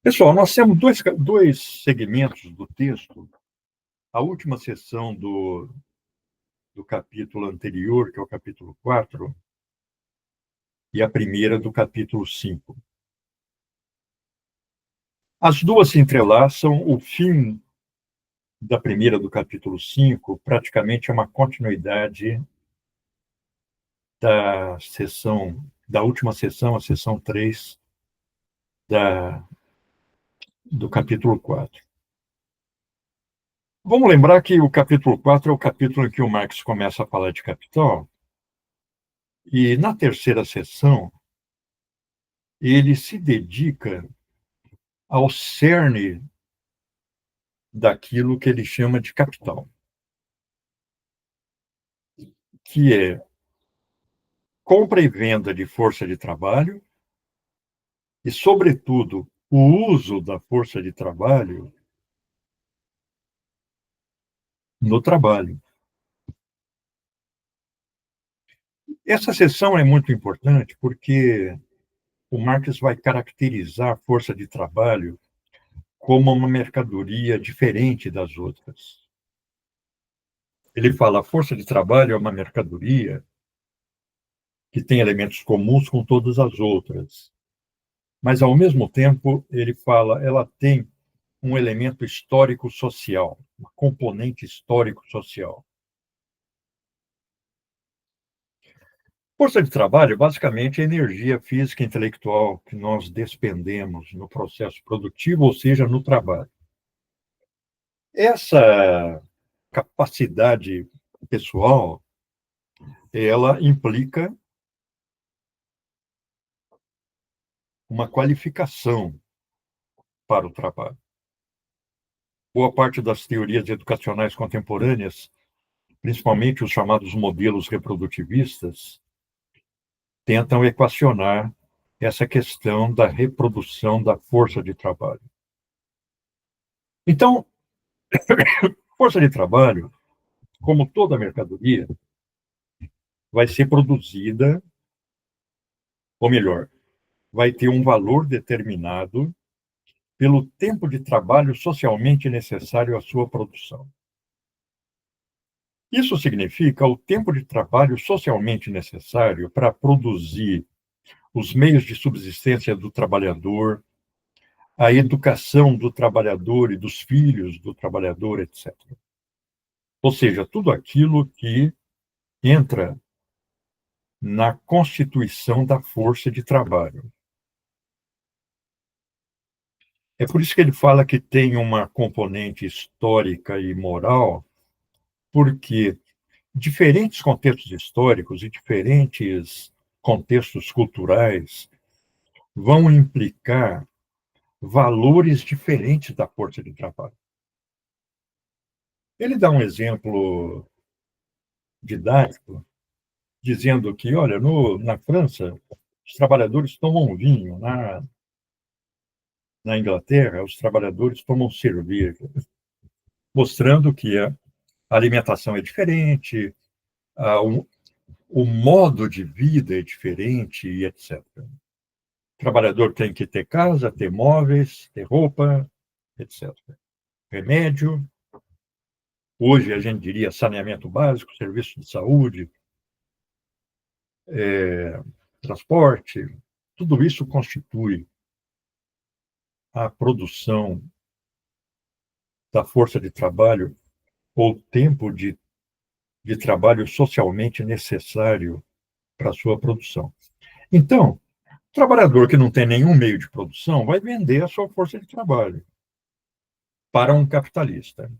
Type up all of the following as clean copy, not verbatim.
Pessoal, nós temos dois segmentos do texto. A última sessão do capítulo anterior, que é o capítulo 4, e a primeira do capítulo 5. As duas se entrelaçam. O fim da primeira do capítulo 5 praticamente é uma continuidade da última sessão, a sessão 3 do capítulo 4. Vamos lembrar que o capítulo 4 é o capítulo em que o Marx começa a falar de capital, e na terceira sessão ele se dedica ao cerne daquilo que ele chama de capital, que é compra e venda de força de trabalho e, sobretudo, o uso da força de trabalho no trabalho. Essa sessão é muito importante porque o Marx vai caracterizar a força de trabalho como uma mercadoria diferente das outras. Ele fala: a força de trabalho é uma mercadoria que tem elementos comuns com todas as outras, mas, ao mesmo tempo, ele fala, ela tem um elemento histórico-social, uma componente histórico-social. Força de trabalho, basicamente, é a energia física e intelectual que nós despendemos no processo produtivo, ou seja, no trabalho. Essa capacidade pessoal, ela implica uma qualificação para o trabalho. Boa parte das teorias educacionais contemporâneas, principalmente os chamados modelos reprodutivistas, tentam equacionar essa questão da reprodução da força de trabalho. Então, força de trabalho, como toda mercadoria, vai ser produzida, ou melhor, vai ter um valor determinado pelo tempo de trabalho socialmente necessário à sua produção. Isso significa o tempo de trabalho socialmente necessário para produzir os meios de subsistência do trabalhador, a educação do trabalhador e dos filhos do trabalhador, etc. Ou seja, tudo aquilo que entra na constituição da força de trabalho. É por isso que ele fala que tem uma componente histórica e moral, porque diferentes contextos históricos e diferentes contextos culturais vão implicar valores diferentes da força de trabalho. Ele dá um exemplo didático, dizendo que, olha, na França, os trabalhadores tomam vinho, na Inglaterra, os trabalhadores tomam cerveja, mostrando que a alimentação é diferente, o modo de vida é diferente, e etc. O trabalhador tem que ter casa, ter móveis, ter roupa, etc. Remédio, hoje a gente diria saneamento básico, serviço de saúde, transporte, tudo isso constitui a produção da força de trabalho ou tempo de trabalho socialmente necessário para a sua produção. Então, o trabalhador que não tem nenhum meio de produção vai vender a sua força de trabalho para um capitalista.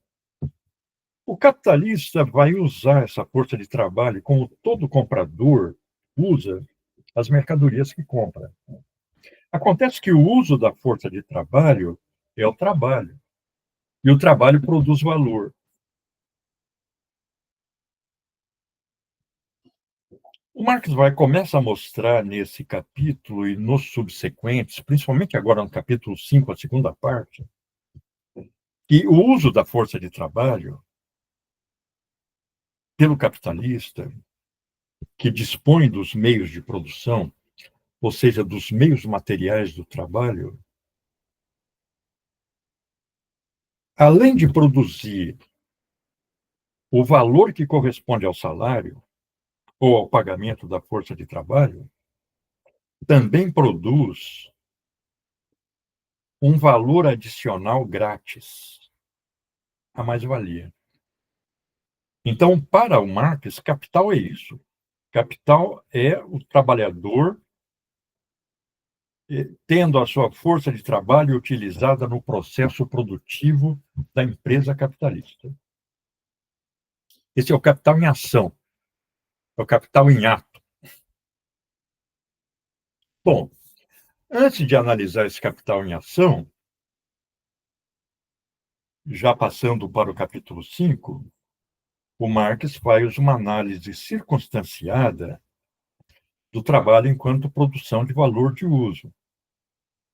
O capitalista vai usar essa força de trabalho como todo comprador usa as mercadorias que compra. Acontece que o uso da força de trabalho é o trabalho, e o trabalho produz valor. O Marx começa a mostrar nesse capítulo e nos subsequentes, principalmente agora no capítulo 5, a segunda parte, que o uso da força de trabalho pelo capitalista, que dispõe dos meios de produção, ou seja, dos meios materiais do trabalho, além de produzir o valor que corresponde ao salário ou ao pagamento da força de trabalho, também produz um valor adicional grátis, a mais-valia. Então, para o Marx, capital é isso. Capital é o trabalhador tendo a sua força de trabalho utilizada no processo produtivo da empresa capitalista. Esse é o capital em ação, é o capital em ato. Bom, antes de analisar esse capital em ação, já passando para o capítulo 5, o Marx faz uma análise circunstanciada do trabalho enquanto produção de valor de uso.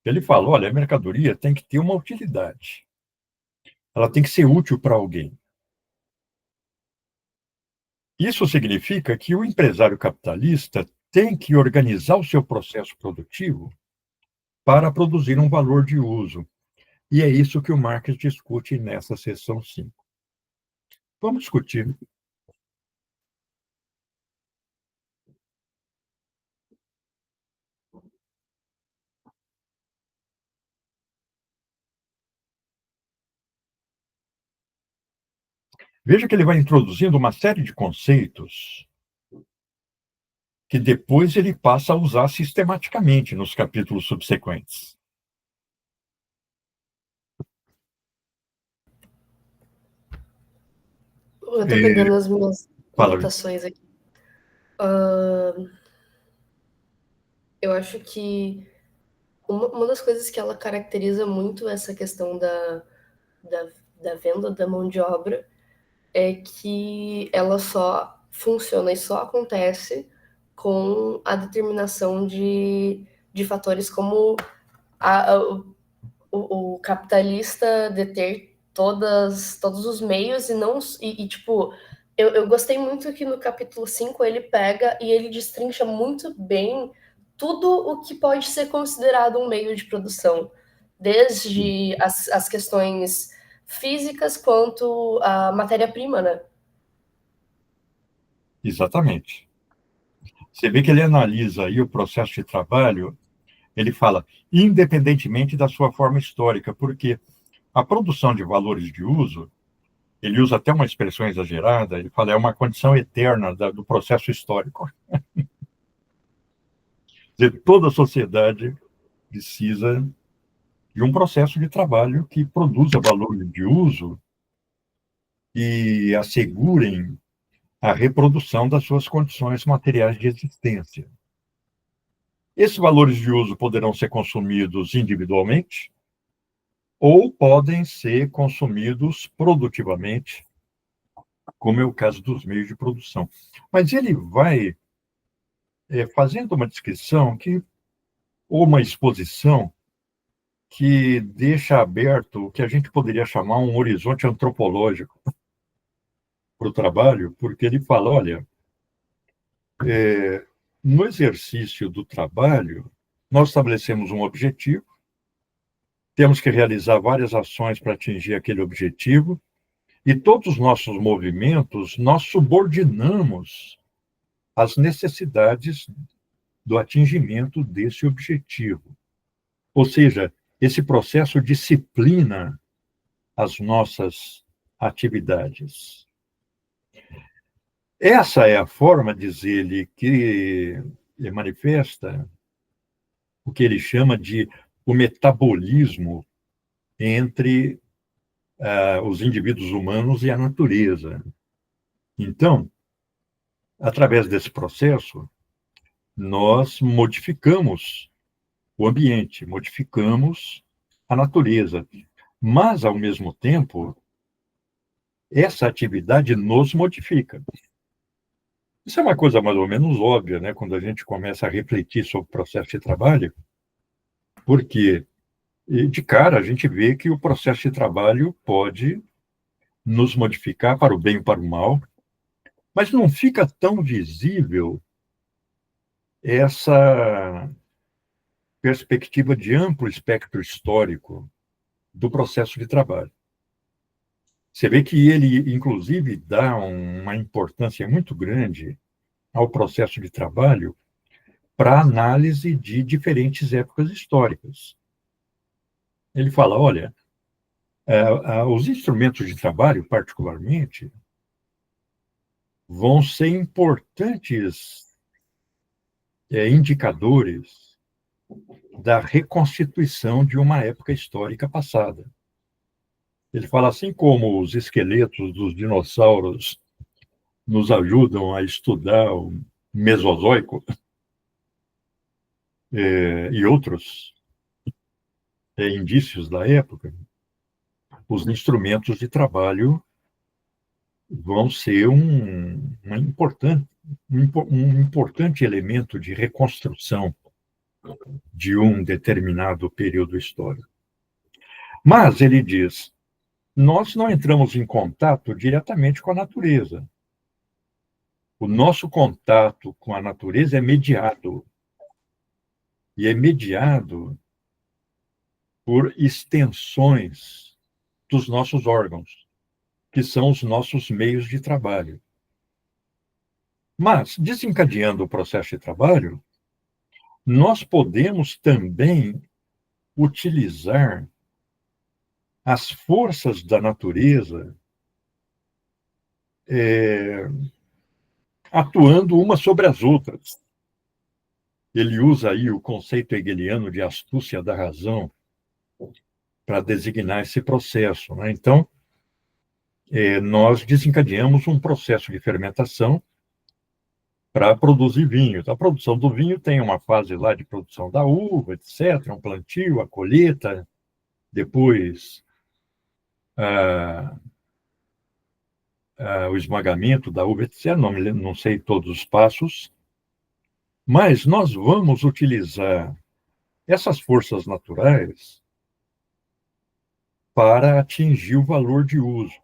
Ele fala, olha, a mercadoria tem que ter uma utilidade. Ela tem que ser útil para alguém. Isso significa que o empresário capitalista tem que organizar o seu processo produtivo para produzir um valor de uso. E é isso que o Marx discute nessa seção 5. Vamos discutir. Veja que ele vai introduzindo uma série de conceitos que depois ele passa a usar sistematicamente nos capítulos subsequentes. Eu tô pegando as minhas Fala, anotações aqui. Eu acho que uma das coisas que ela caracteriza muito essa questão da, da venda da mão de obra é que ela só funciona e só acontece com a determinação de fatores como o capitalista deter todos os meios e não. Tipo, eu gostei muito que no capítulo 5 ele pega e ele destrincha muito bem tudo o que pode ser considerado um meio de produção, desde as questões físicas quanto a matéria-prima, né? exatamente. Você vê que ele analisa aí o processo de trabalho, ele fala, independentemente da sua forma histórica, porque a produção de valores de uso, ele usa até uma expressão exagerada, ele fala, é uma condição eterna do processo histórico. Quer dizer, toda a sociedade precisa de um processo de trabalho que produza valores de uso e assegurem a reprodução das suas condições materiais de existência. Esses valores de uso poderão ser consumidos individualmente ou podem ser consumidos produtivamente, como é o caso dos meios de produção. Mas ele vai fazendo uma descrição ou uma exposição que deixa aberto o que a gente poderia chamar um horizonte antropológico para o trabalho, porque ele fala, olha, no exercício do trabalho, nós estabelecemos um objetivo, temos que realizar várias ações para atingir aquele objetivo, e todos os nossos movimentos nós subordinamos às necessidades do atingimento desse objetivo. Ou seja, esse processo disciplina as nossas atividades. Essa é a forma, diz ele, que manifesta o que ele chama de o metabolismo entre os indivíduos humanos e a natureza. Então, através desse processo, nós modificamos o ambiente, modificamos a natureza, mas, ao mesmo tempo, essa atividade nos modifica. Isso é uma coisa mais ou menos óbvia, né? Quando a gente começa a refletir sobre o processo de trabalho, porque, de cara, a gente vê que o processo de trabalho pode nos modificar para o bem e para o mal, mas não fica tão visível essa perspectiva de amplo espectro histórico do processo de trabalho. Você vê que ele, inclusive, dá uma importância muito grande ao processo de trabalho para análise de diferentes épocas históricas. Ele fala, olha, os instrumentos de trabalho, particularmente, vão ser importantes indicadores da reconstituição de uma época histórica passada. Ele fala assim como os esqueletos dos dinossauros nos ajudam a estudar o Mesozoico e outros indícios da época, os instrumentos de trabalho vão ser um importante elemento de reconstrução de um determinado período histórico. Mas, ele diz, nós não entramos em contato diretamente com a natureza. O nosso contato com a natureza é mediado. E é mediado por extensões dos nossos órgãos, que são os nossos meios de trabalho. Mas, desencadeando o processo de trabalho, nós podemos também utilizar as forças da natureza atuando umas sobre as outras. Ele usa aí o conceito hegeliano de astúcia da razão para designar esse processo, né? Então, nós desencadeamos um processo de fermentação para produzir vinho. Então, a produção do vinho tem uma fase lá de produção da uva, etc., um plantio, a colheita, depois o esmagamento da uva, etc. Não sei todos os passos, mas nós vamos utilizar essas forças naturais para atingir o valor de uso.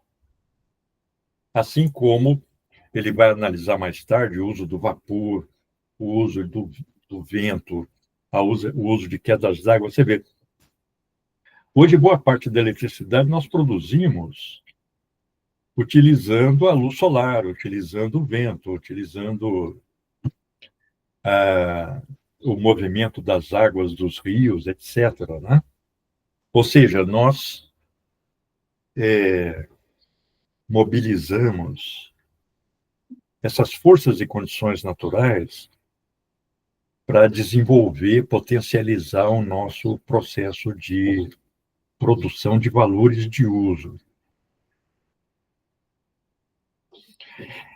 Assim como ele vai analisar mais tarde o uso do vapor, o uso do vento, o uso de quedas d'água. Você vê, hoje boa parte da eletricidade nós produzimos utilizando a luz solar, utilizando o vento, utilizando o movimento das águas dos rios, etc., né? Ou seja, nós mobilizamos essas forças e condições naturais para desenvolver, potencializar o nosso processo de produção de valores de uso.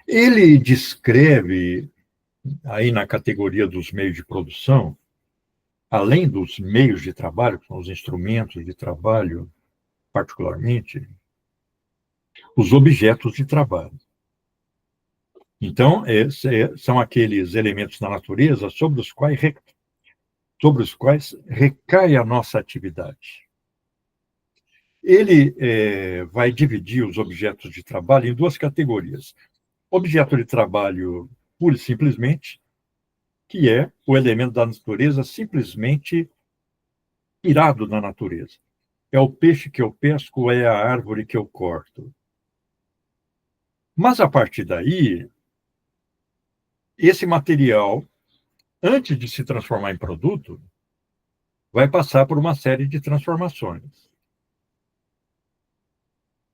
Ele descreve, aí na categoria dos meios de produção, além dos meios de trabalho, que são os instrumentos de trabalho, particularmente, os objetos de trabalho. Então, são aqueles elementos da natureza sobre os quais recai a nossa atividade. Ele vai dividir os objetos de trabalho em duas categorias. Objeto de trabalho, pura e simplesmente, que é o elemento da natureza simplesmente tirado da natureza. É o peixe que eu pesco, é a árvore que eu corto. Mas, a partir daí, esse material, antes de se transformar em produto, vai passar por uma série de transformações.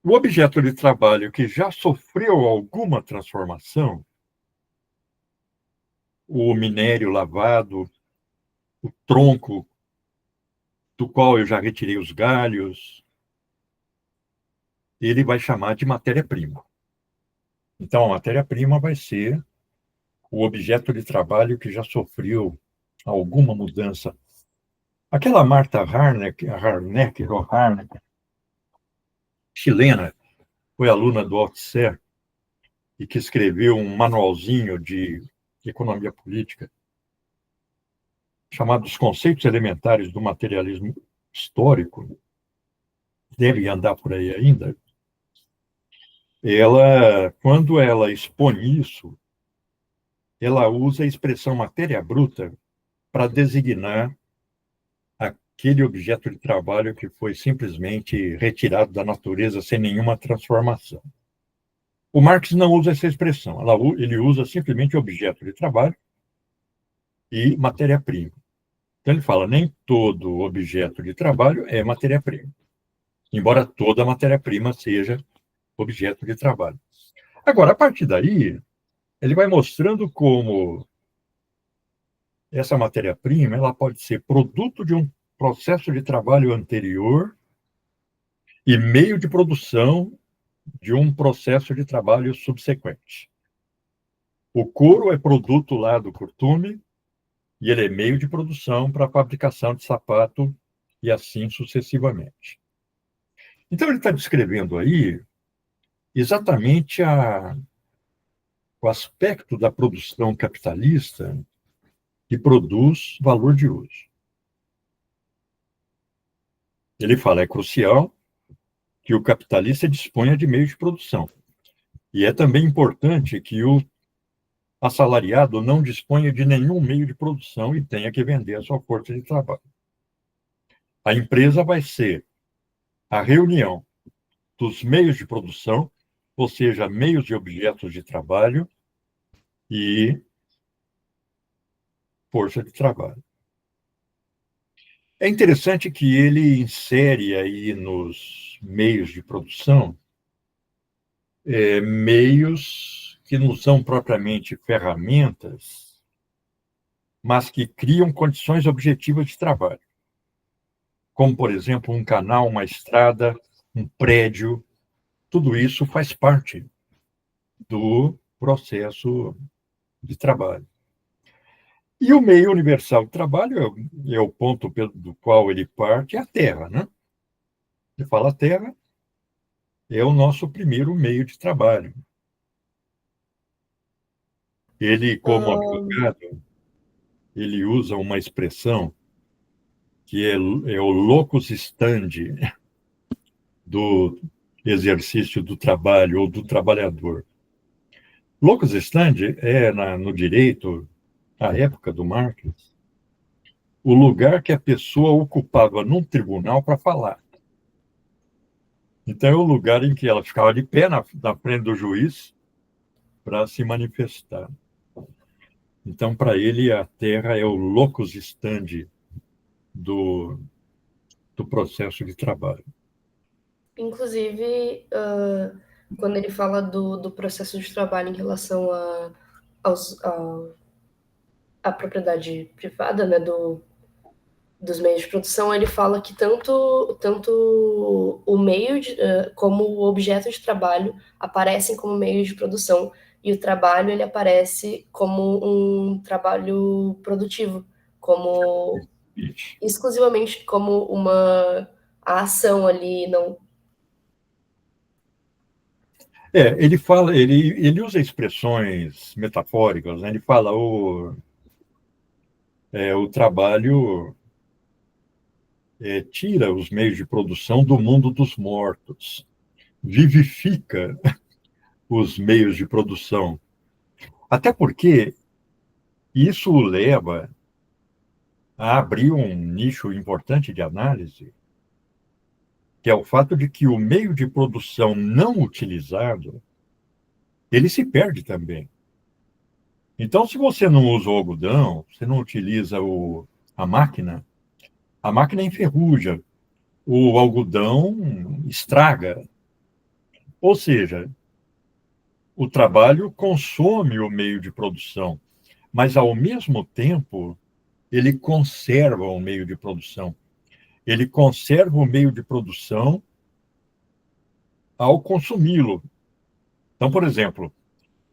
O objeto de trabalho que já sofreu alguma transformação, o minério lavado, o tronco do qual eu já retirei os galhos, ele vai chamar de matéria-prima. Então, a matéria-prima vai ser o objeto de trabalho que já sofreu alguma mudança. Aquela Marta Harneck, chilena, foi aluna do Althusser e que escreveu um manualzinho de economia política chamado Os Conceitos Elementares do Materialismo Histórico, deve andar por aí ainda. Ela, quando ela expõe isso, ela usa a expressão matéria bruta para designar aquele objeto de trabalho que foi simplesmente retirado da natureza sem nenhuma transformação. O Marx não usa essa expressão, ele usa simplesmente objeto de trabalho e matéria-prima. Então ele fala, nem todo objeto de trabalho é matéria-prima, embora toda matéria-prima seja objeto de trabalho. Agora, a partir daí, ele vai mostrando como essa matéria-prima ela pode ser produto de um processo de trabalho anterior e meio de produção de um processo de trabalho subsequente. O couro é produto lá do curtume e ele é meio de produção para a fabricação de sapato e assim sucessivamente. Então, ele está descrevendo aí exatamente o aspecto da produção capitalista que produz valor de uso. Ele fala, é crucial que o capitalista disponha de meios de produção. E é também importante que o assalariado não disponha de nenhum meio de produção e tenha que vender a sua força de trabalho. A empresa vai ser a reunião dos meios de produção, ou seja, meios de objetos de trabalho e força de trabalho. É interessante que ele insere aí nos meios de produção meios que não são propriamente ferramentas, mas que criam condições objetivas de trabalho, como, por exemplo, um canal, uma estrada, um prédio. Tudo isso faz parte do processo de trabalho. E o meio universal de trabalho é o ponto do qual ele parte, é a Terra, né? Ele fala a Terra é o nosso primeiro meio de trabalho. Ele, como advogado, ele usa uma expressão que é o locus standi do exercício do trabalho ou do trabalhador. Locus standi é, no direito, à época do Marx, o lugar que a pessoa ocupava num tribunal para falar. Então, é o lugar em que ela ficava de pé na frente do juiz para se manifestar. Então, para ele, a Terra é o locus standi do processo de trabalho. Inclusive, quando ele fala do processo de trabalho em relação à propriedade privada, né, dos meios de produção, ele fala que tanto o meio como o objeto de trabalho aparecem como meio de produção e o trabalho ele aparece como um trabalho produtivo, como exclusivamente como uma a ação ali, não. Ele usa expressões metafóricas, né? Ele fala o trabalho tira os meios de produção do mundo dos mortos, vivifica os meios de produção. Até porque isso o leva a abrir um nicho importante de análise, que é o fato de que o meio de produção não utilizado, ele se perde também. Então, se você não usa o algodão, você não utiliza a máquina enferruja, o algodão estraga. Ou seja, o trabalho consome o meio de produção, mas, ao mesmo tempo, ele conserva o meio de produção. Ele conserva o meio de produção ao consumi-lo. Então, por exemplo,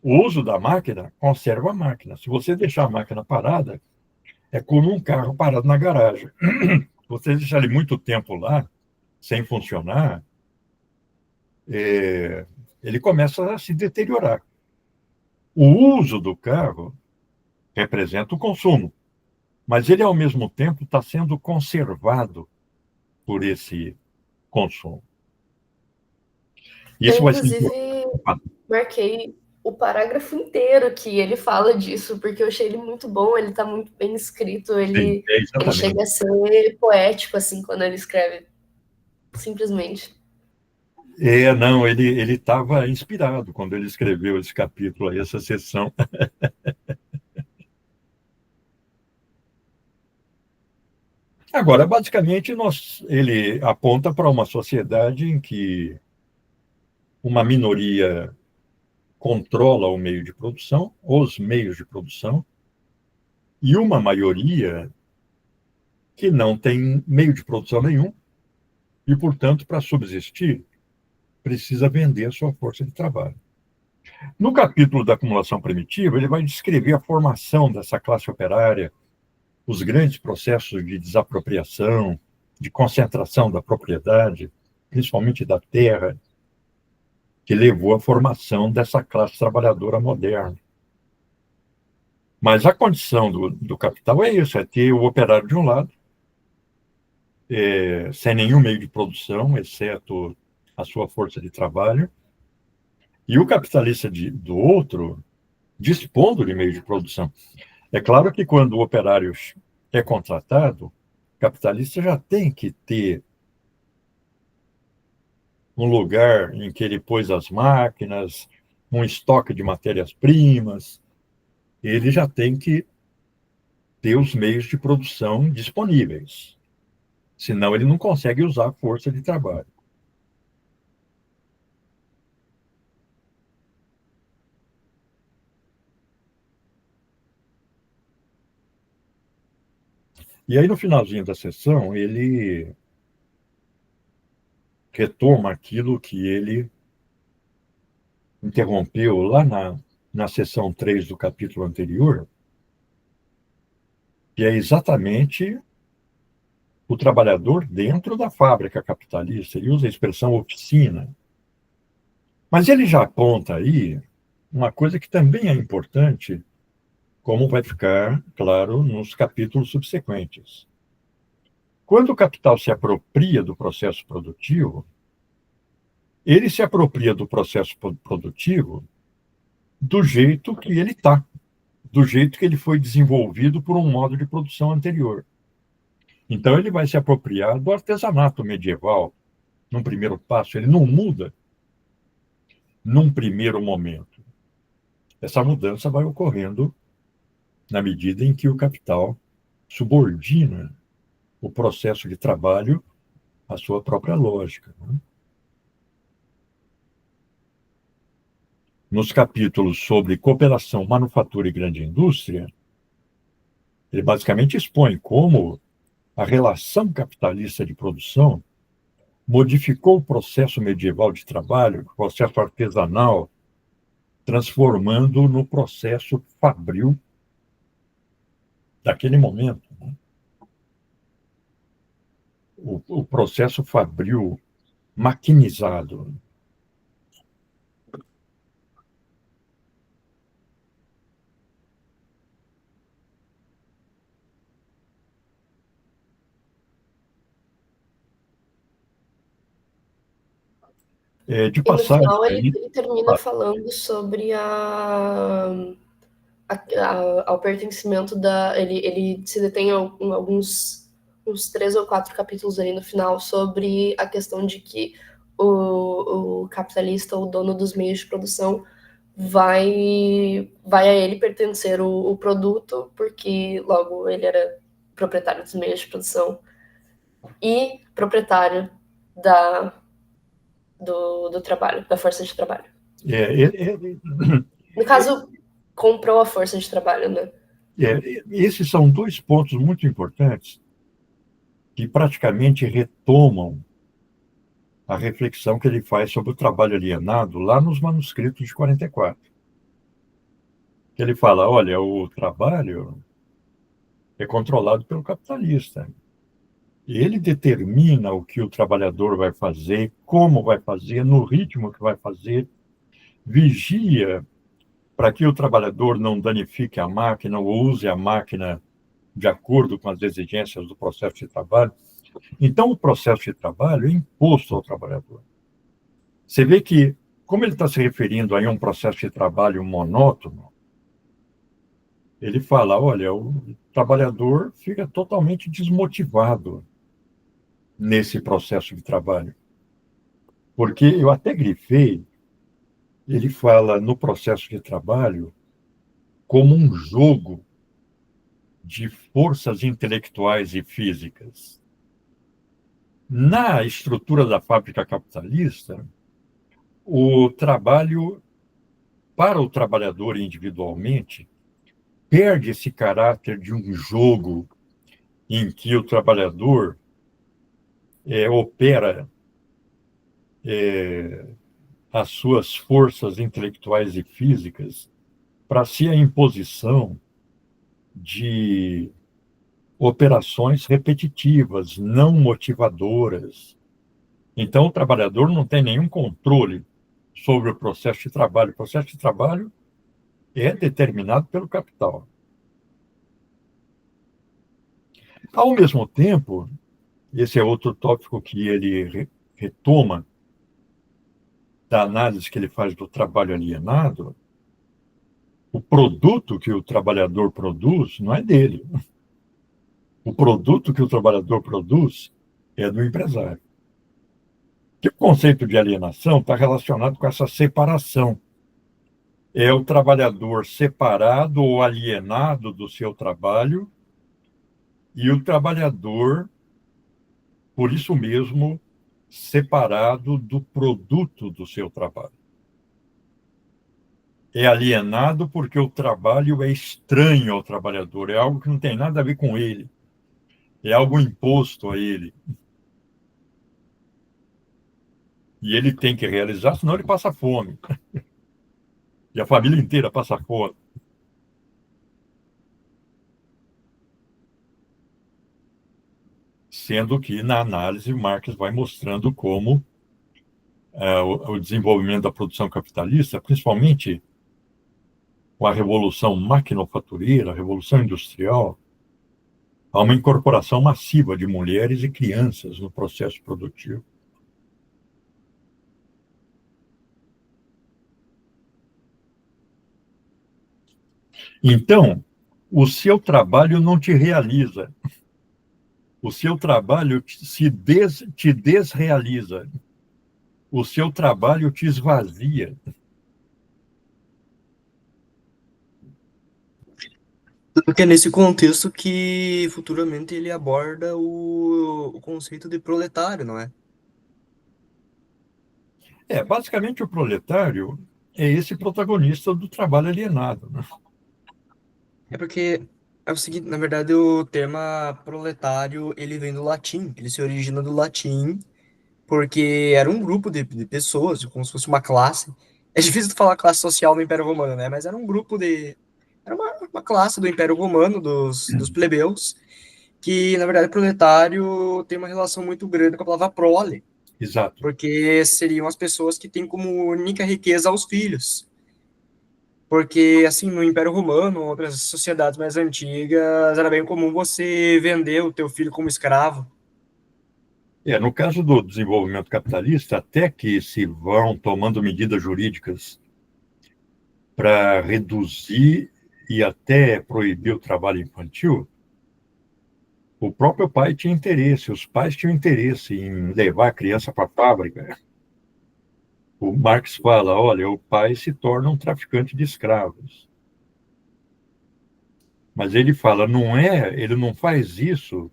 o uso da máquina conserva a máquina. Se você deixar a máquina parada, é como um carro parado na garagem. Se você deixar ele muito tempo lá, sem funcionar, ele começa a se deteriorar. O uso do carro representa o consumo, mas ele, ao mesmo tempo, está sendo conservado por esse consumo. Eu, Isso vai ser inclusive, importante. marquei. o parágrafo inteiro que ele fala disso, porque eu achei ele muito bom, ele tá muito bem escrito, Sim, ele exatamente. chega a ser poético, assim, quando ele escreve, simplesmente. Não, ele estava inspirado quando ele escreveu esse capítulo, aí, essa sessão. Agora, basicamente, ele aponta para uma sociedade em que uma minoria controla o meio de produção, os meios de produção, e uma maioria que não tem meio de produção nenhum e, portanto, para subsistir, precisa vender a sua força de trabalho. No capítulo da acumulação primitiva, ele vai descrever a formação dessa classe operária, os grandes processos de desapropriação, de concentração da propriedade, principalmente da terra, que levou à formação dessa classe trabalhadora moderna. Mas a condição do capital é isso, é ter o operário de um lado, sem nenhum meio de produção, exceto a sua força de trabalho, e o capitalista do outro, dispondo de meio de produção. É claro que quando o operário é contratado, o capitalista já tem que ter um lugar em que ele pôs as máquinas, um estoque de matérias-primas, ele já tem que ter os meios de produção disponíveis. Senão, ele não consegue usar a força de trabalho. E aí, no finalzinho da sessão, ele retoma aquilo que ele interrompeu lá na sessão 3 do capítulo anterior, que é exatamente o trabalhador dentro da fábrica capitalista. Ele usa a expressão oficina. Mas ele já aponta aí uma coisa que também é importante, como vai ficar claro nos capítulos subsequentes. Quando o capital se apropria do processo produtivo, ele se apropria do processo produtivo do jeito que ele está, do jeito que ele foi desenvolvido por um modo de produção anterior. Então, ele vai se apropriar do artesanato medieval, num primeiro passo. Ele não muda num primeiro momento. Essa mudança vai ocorrendo na medida em que o capital subordina o processo de trabalho à sua própria lógica. Nos capítulos sobre cooperação, manufatura e grande indústria, ele basicamente expõe como a relação capitalista de produção modificou o processo medieval de trabalho, o processo artesanal, transformando no processo fabril daquele momento. O processo fabril maquinizado. De E no passagem, final aí, ele termina falando sobre ao pertencimento da. Ele se detém em alguns uns 3 ou 4 capítulos ali no final sobre a questão de que o capitalista, o dono dos meios de produção, vai a ele pertencer o produto, porque logo ele era proprietário dos meios de produção e proprietário da, do trabalho, da força de trabalho. é, No caso, comprou a força de trabalho, né? esses são dois pontos muito importantes que praticamente retomam a reflexão que ele faz sobre o trabalho alienado lá nos manuscritos de 44. Ele fala, olha, o trabalho é controlado pelo capitalista. Ele determina o que o trabalhador vai fazer, como vai fazer, no ritmo que vai fazer, vigia para que o trabalhador não danifique a máquina ou use a máquina de acordo com as exigências do processo de trabalho. Então, o processo de trabalho é imposto ao trabalhador. Você vê que como ele está se referindo aí a um processo de trabalho monótono, ele fala, olha, o trabalhador fica totalmente desmotivado nesse processo de trabalho. Porque eu até grifei, ele fala no processo de trabalho como um jogo de forças intelectuais e físicas. Na estrutura da fábrica capitalista, o trabalho, para o trabalhador individualmente, perde esse caráter de um jogo em que o trabalhador opera as suas forças intelectuais e físicas para si a imposição de operações repetitivas, não motivadoras. Então, o trabalhador não tem nenhum controle sobre o processo de trabalho. O processo de trabalho é determinado pelo capital. Ao mesmo tempo, esse é outro tópico que ele retoma da análise que ele faz do trabalho alienado, o produto que o trabalhador produz não é dele. O produto que o trabalhador produz é do empresário. Que o conceito de alienação está relacionado com essa separação. É o trabalhador separado ou alienado do seu trabalho e o trabalhador, por isso mesmo, separado do produto do seu trabalho. É alienado porque o trabalho é estranho ao trabalhador, é algo que não tem nada a ver com ele, é algo imposto a ele. E ele tem que realizar, senão ele passa fome. E a família inteira passa fome. Sendo que, na análise, Marx vai mostrando como o desenvolvimento da produção capitalista, principalmente com a revolução maquinofatureira, a revolução industrial, há uma incorporação massiva de mulheres e crianças no processo produtivo. Então, o seu trabalho não te realiza. O seu trabalho te desrealiza. O seu trabalho te esvazia. Porque é nesse contexto que futuramente ele aborda o conceito de proletário, não é? Basicamente, o proletário é esse protagonista do trabalho alienado, né? É porque é o seguinte, na verdade, o termo proletário, ele vem do latim, ele se origina do latim, porque era um grupo de pessoas, como se fosse uma classe. É difícil falar classe social no Império Romano, né? Mas era um grupo de... Era uma classe do Império Romano, dos plebeus, que, na verdade, proletário tem uma relação muito grande com a palavra prole, Exato. porque seriam as pessoas que têm como única riqueza os filhos. Porque, assim, no Império Romano, outras sociedades mais antigas, era bem comum você vender o teu filho como escravo. No caso do desenvolvimento capitalista, até que se vão tomando medidas jurídicas para reduzir e até proibir o trabalho infantil, o próprio pai tinha interesse, os pais tinham interesse em levar a criança para a fábrica. O Marx fala, olha, o pai se torna um traficante de escravos. Mas ele fala, ele não faz isso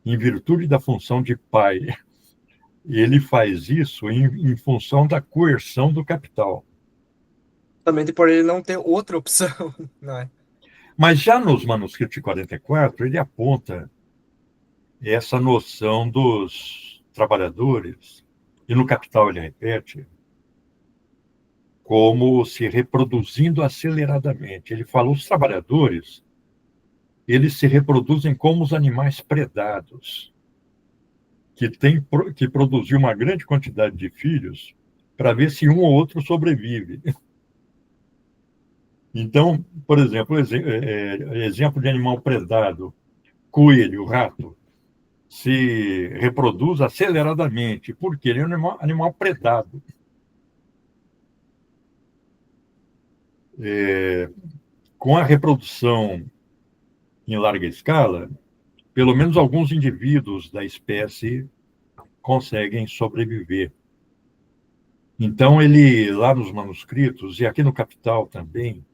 em virtude da função de pai. Ele faz isso em função da coerção do capital. Também por ele não ter outra opção, não é? Mas já nos manuscritos de 44, ele aponta essa noção dos trabalhadores, e no Capital ele repete, como se reproduzindo aceleradamente. Ele fala, os trabalhadores, eles se reproduzem como os animais predados, que produzir uma grande quantidade de filhos para ver se um ou outro sobrevive. Então, por exemplo, exemplo de animal predado, coelho, rato, se reproduz aceleradamente, porque ele é um animal predado. Com a reprodução em larga escala, pelo menos alguns indivíduos da espécie conseguem sobreviver. Então, ele, lá nos manuscritos, e aqui no Capital também,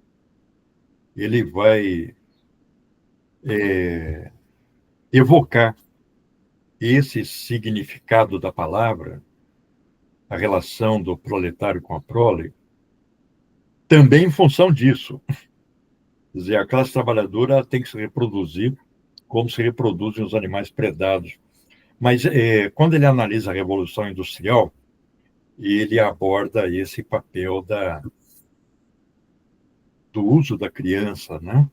ele vai evocar esse significado da palavra, a relação do proletário com a prole, também em função disso. Quer dizer, a classe trabalhadora tem que se reproduzir como se reproduzem os animais predados. Mas quando ele analisa a Revolução Industrial, ele aborda esse papel do uso da criança, né,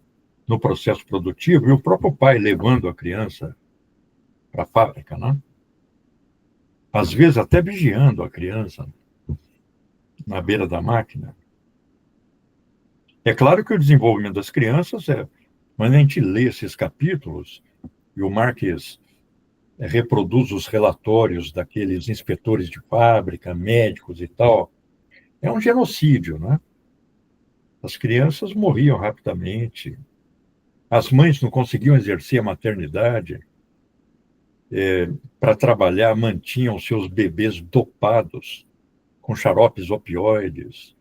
no processo produtivo, e o próprio pai levando a criança para a fábrica, né? Às vezes até vigiando a criança na beira da máquina. É claro que o desenvolvimento das crianças quando a gente lê esses capítulos, e o Marx reproduz os relatórios daqueles inspetores de fábrica, médicos e tal, é um genocídio, né? As crianças morriam rapidamente, as mães não conseguiam exercer a maternidade, para trabalhar, mantinham seus bebês dopados com xaropes opioides,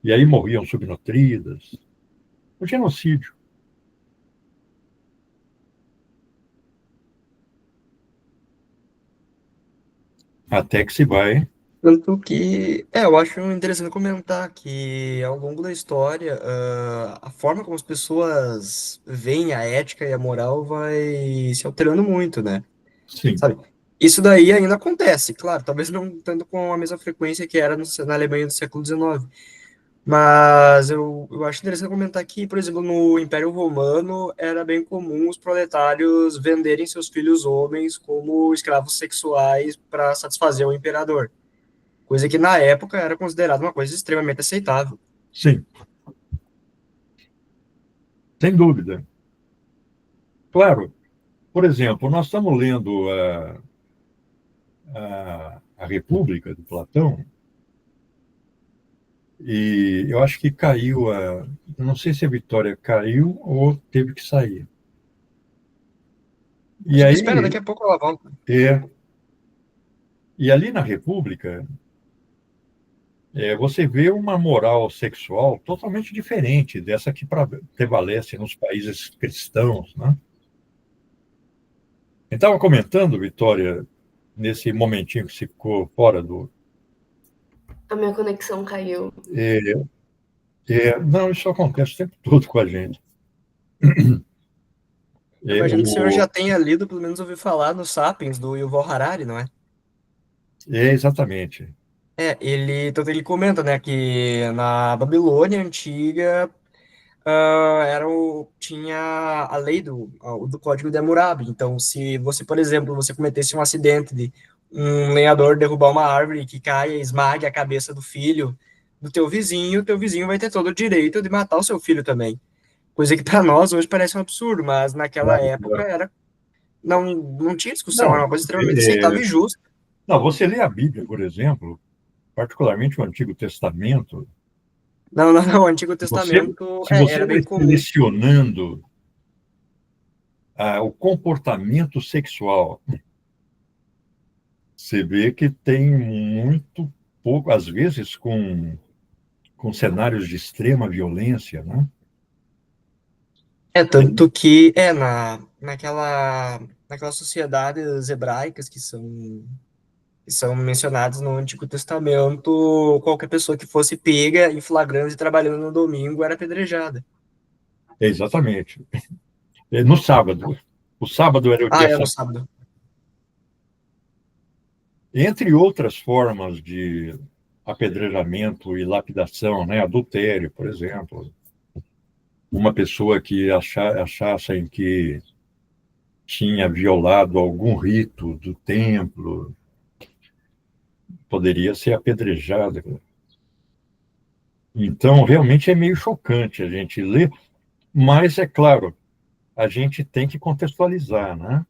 e aí morriam subnutridas. O genocídio. Até que se vai. Tanto que, eu acho interessante comentar que ao longo da história, a forma como as pessoas veem a ética e a moral vai se alterando muito, né? Sim. Sabe? Isso daí ainda acontece, claro, talvez não tanto com a mesma frequência que era na Alemanha do século XIX, mas eu acho interessante comentar que, por exemplo, no Império Romano era bem comum os proletários venderem seus filhos homens como escravos sexuais para satisfazer o imperador. Coisa que na época era considerada uma coisa extremamente aceitável. Sim, sem dúvida. Claro, por exemplo, nós estamos lendo a República de Platão, e eu acho que caiu não sei se a Vitória caiu ou teve que sair. A E gente espera, aí, daqui a pouco ela volta. é, e ali na República, você vê uma moral sexual totalmente diferente dessa que prevalece nos países cristãos, né? Eu estava comentando, Vitória, nesse momentinho que você ficou fora do. A minha conexão caiu. Não, isso acontece o tempo todo com a gente. Eu É, imagino que o senhor o, já tenha lido, pelo menos ouviu falar no Sapiens, do Yuval Harari, não é? exatamente. Tanto ele comenta, né, que na Babilônia antiga tinha a lei do Código de Hammurabi. Então, se você, por exemplo, você cometesse um acidente de um lenhador derrubar uma árvore que caia e esmague a cabeça do filho do teu vizinho vai ter todo o direito de matar o seu filho também. Coisa que para nós hoje parece um absurdo, mas naquela época não tinha discussão, era Não, uma coisa extremamente aceitável e justa. não, você lê a Bíblia, por exemplo, particularmente o Antigo Testamento, Não, o Antigo você, Testamento se você era vai bem comum. selecionando o comportamento sexual, você vê que tem muito pouco, às vezes com cenários de extrema violência, né? Tanto que naquelas sociedades hebraicas que são mencionadas no Antigo Testamento, qualquer pessoa que fosse pega em flagrante trabalhando no domingo era apedrejada. Exatamente. No sábado. O sábado era o Ah, dia é no santo. sábado. Entre outras formas de apedrejamento e lapidação, né? Adultério, por exemplo. Uma pessoa que achassem que tinha violado algum rito do templo poderia ser apedrejada. Então, realmente é meio chocante a gente ler, mas, é claro, a gente tem que contextualizar, né?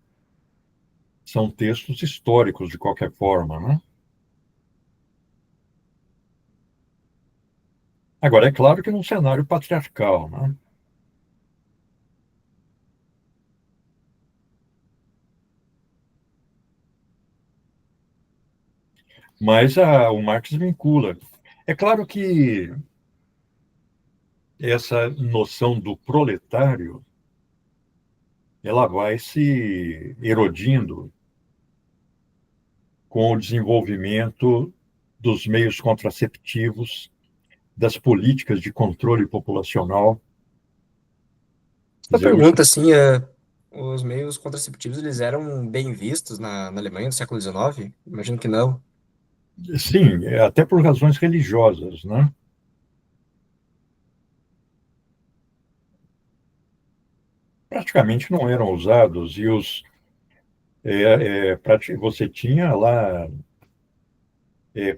São textos históricos, de qualquer forma, né? Agora, é claro que num cenário patriarcal, né? Mas o Marx vincula. É claro que essa noção do proletário ela vai se erodindo com o desenvolvimento dos meios contraceptivos, das políticas de controle populacional. Quer Essa dizer, pergunta, assim, os meios contraceptivos, eles eram bem vistos na Alemanha no século XIX? Imagino que não. sim, até por razões religiosas, né? Praticamente não eram usados e você tinha lá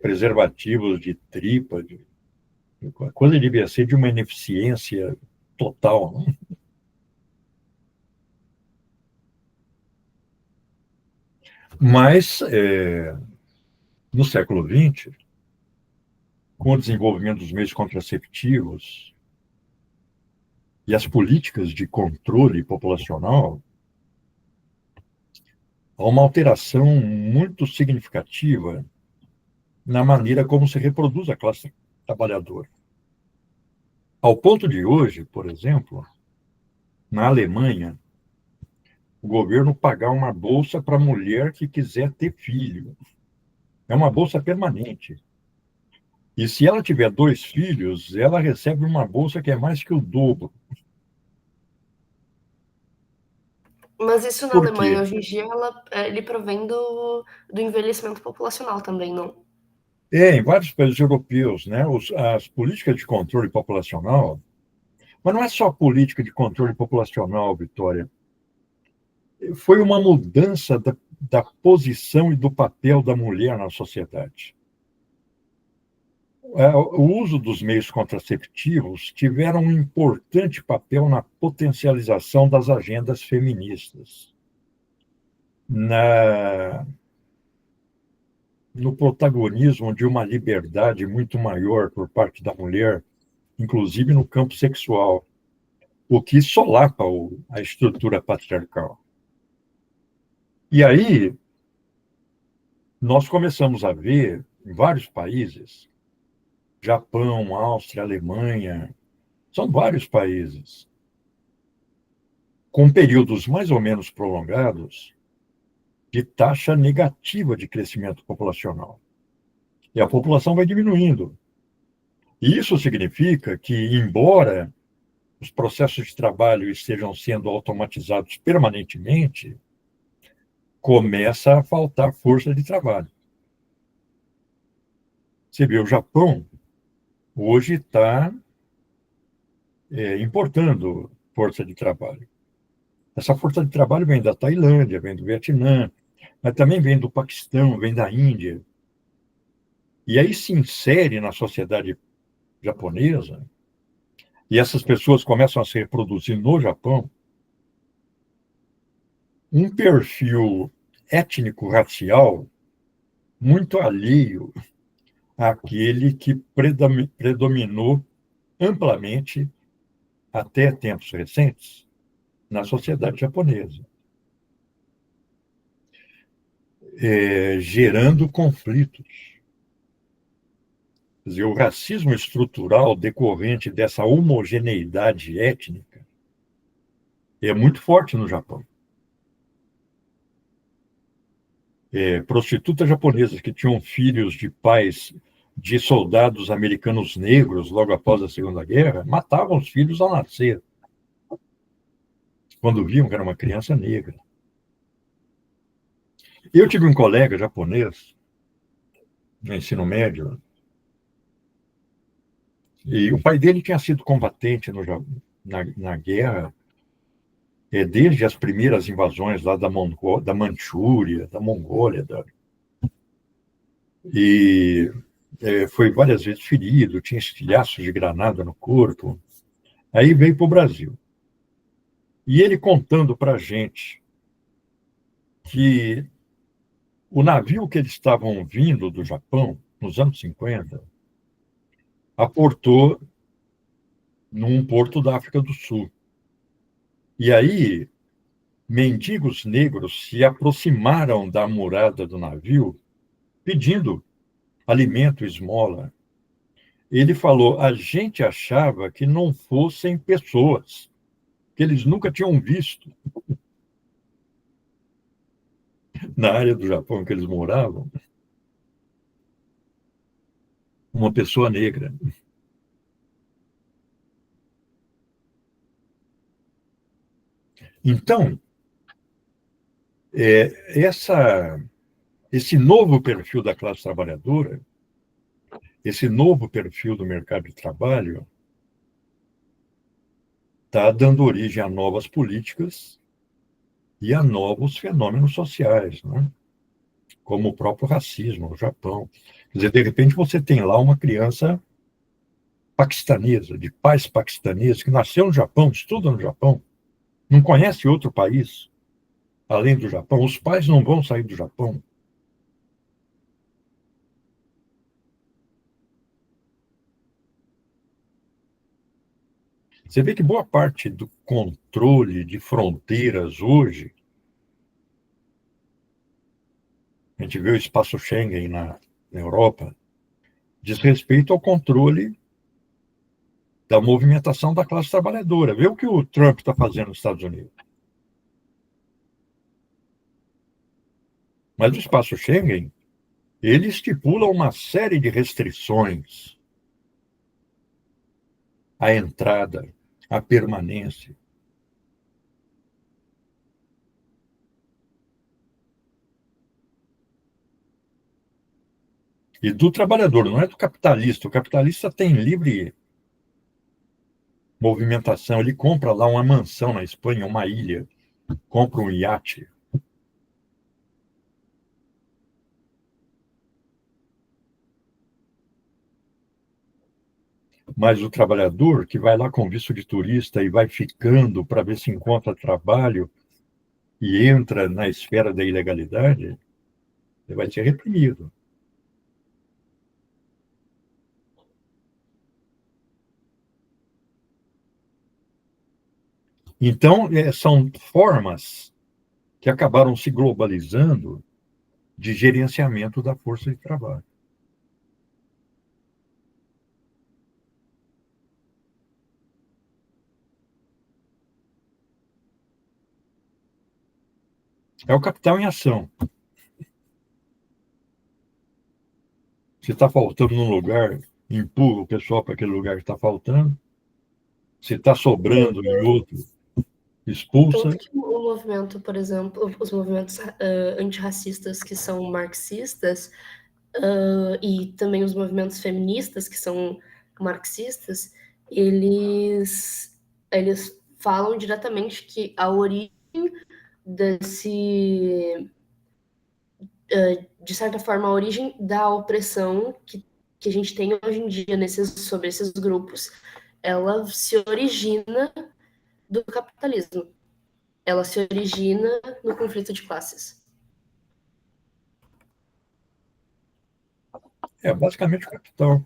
preservativos de tripa, a coisa devia ser de uma ineficiência total, né? Mas, no século XX, com o desenvolvimento dos meios contraceptivos e as políticas de controle populacional, há uma alteração muito significativa na maneira como se reproduz a classe trabalhadora. Ao ponto de hoje, por exemplo, na Alemanha, o governo pagar uma bolsa para a mulher que quiser ter filho. É uma bolsa permanente. E se ela tiver 2 filhos, ela recebe uma bolsa que é mais que o dobro. Mas isso na Por Alemanha, quê? hoje em dia, ele provém do envelhecimento populacional também, não? Em vários países europeus, né, as políticas de controle populacional, mas não é só política de controle populacional, Vitória, foi uma mudança da posição e do papel da mulher na sociedade. O uso dos meios contraceptivos tiveram um importante papel na potencialização das agendas feministas, na, no protagonismo de uma liberdade muito maior por parte da mulher, inclusive no campo sexual, o que solapa a estrutura patriarcal. E aí, nós começamos a ver, em vários países, Japão, Áustria, Alemanha, são vários países, com períodos mais ou menos prolongados de taxa negativa de crescimento populacional. E a população vai diminuindo. E isso significa que, embora os processos de trabalho estejam sendo automatizados permanentemente, começa a faltar força de trabalho. Você vê, o Japão hoje está importando força de trabalho. Essa força de trabalho vem da Tailândia, vem do Vietnã, mas também vem do Paquistão, vem da Índia. E aí se insere na sociedade japonesa, e essas pessoas começam a se reproduzir no Japão, um perfil étnico-racial muito alheio àquele que predominou amplamente, até tempos recentes, na sociedade japonesa, gerando conflitos. Quer dizer, o racismo estrutural decorrente dessa homogeneidade étnica é muito forte no Japão. Prostitutas japonesas que tinham filhos de pais de soldados americanos negros logo após a Segunda Guerra matavam os filhos ao nascer, quando viam que era uma criança negra. Eu tive um colega japonês no ensino médio, e o pai dele tinha sido combatente na guerra, desde as primeiras invasões lá da Manchúria, da Mongólia, e foi várias vezes ferido, tinha estilhaços de granada no corpo. Aí veio para o Brasil. E ele contando para a gente que o navio que eles estavam vindo do Japão, nos anos 50, aportou num porto da África do Sul. E aí, mendigos negros se aproximaram da murada do navio, pedindo alimento, esmola. Ele falou: a gente achava que não fossem pessoas, que eles nunca tinham visto na área do Japão que eles moravam uma pessoa negra. Então, esse novo perfil da classe trabalhadora, esse novo perfil do mercado de trabalho, está dando origem a novas políticas e a novos fenômenos sociais, né? Como o próprio racismo no Japão. Quer dizer, de repente você tem lá uma criança paquistanesa, de pais paquistaneses, que nasceu no Japão, estuda no Japão, não conhece outro país além do Japão. Os pais não vão sair do Japão. Você vê que boa parte do controle de fronteiras hoje, a gente vê o espaço Schengen na Europa, diz respeito ao controle da movimentação da classe trabalhadora. Vê o que o Trump está fazendo nos Estados Unidos. Mas o espaço Schengen, ele estipula uma série de restrições à entrada, à permanência. E do trabalhador, não é do capitalista. O capitalista tem livre movimentação. Ele compra lá uma mansão na Espanha, uma ilha, compra um iate. Mas o trabalhador que vai lá com visto de turista e vai ficando para ver se encontra trabalho e entra na esfera da ilegalidade, ele vai ser reprimido. Então, são formas que acabaram se globalizando de gerenciamento da força de trabalho. É o capital em ação. Se está faltando num lugar, empurra o pessoal para aquele lugar que está faltando. Se está sobrando em outro, expulsa. Tanto que o movimento, por exemplo, os movimentos antirracistas que são marxistas, e também os movimentos feministas que são marxistas, eles falam diretamente que a origem de certa forma, a origem da opressão que a gente tem hoje em dia sobre esses grupos, ela se origina do capitalismo. Ela se origina no conflito de classes. É basicamente o capital.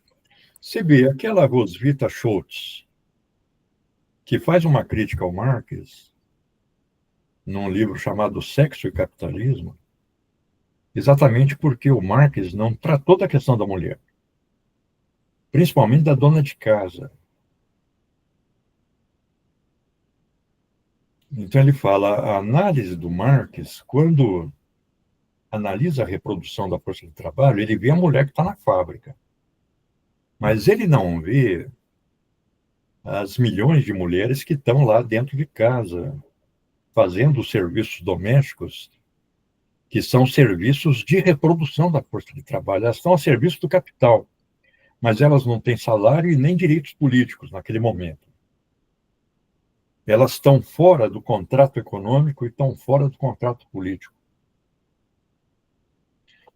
Você vê aquela Roswitha Schultz, que faz uma crítica ao Marx, num livro chamado Sexo e Capitalismo, exatamente porque o Marx não tratou da questão da mulher, principalmente da dona de casa. Então ele fala, a análise do Marx, quando analisa a reprodução da força de trabalho, ele vê a mulher que está na fábrica. Mas ele não vê as milhões de mulheres que estão lá dentro de casa, fazendo os serviços domésticos, que são serviços de reprodução da força de trabalho. Elas estão a serviço do capital, mas elas não têm salário e nem direitos políticos naquele momento. Elas estão fora do contrato econômico e estão fora do contrato político.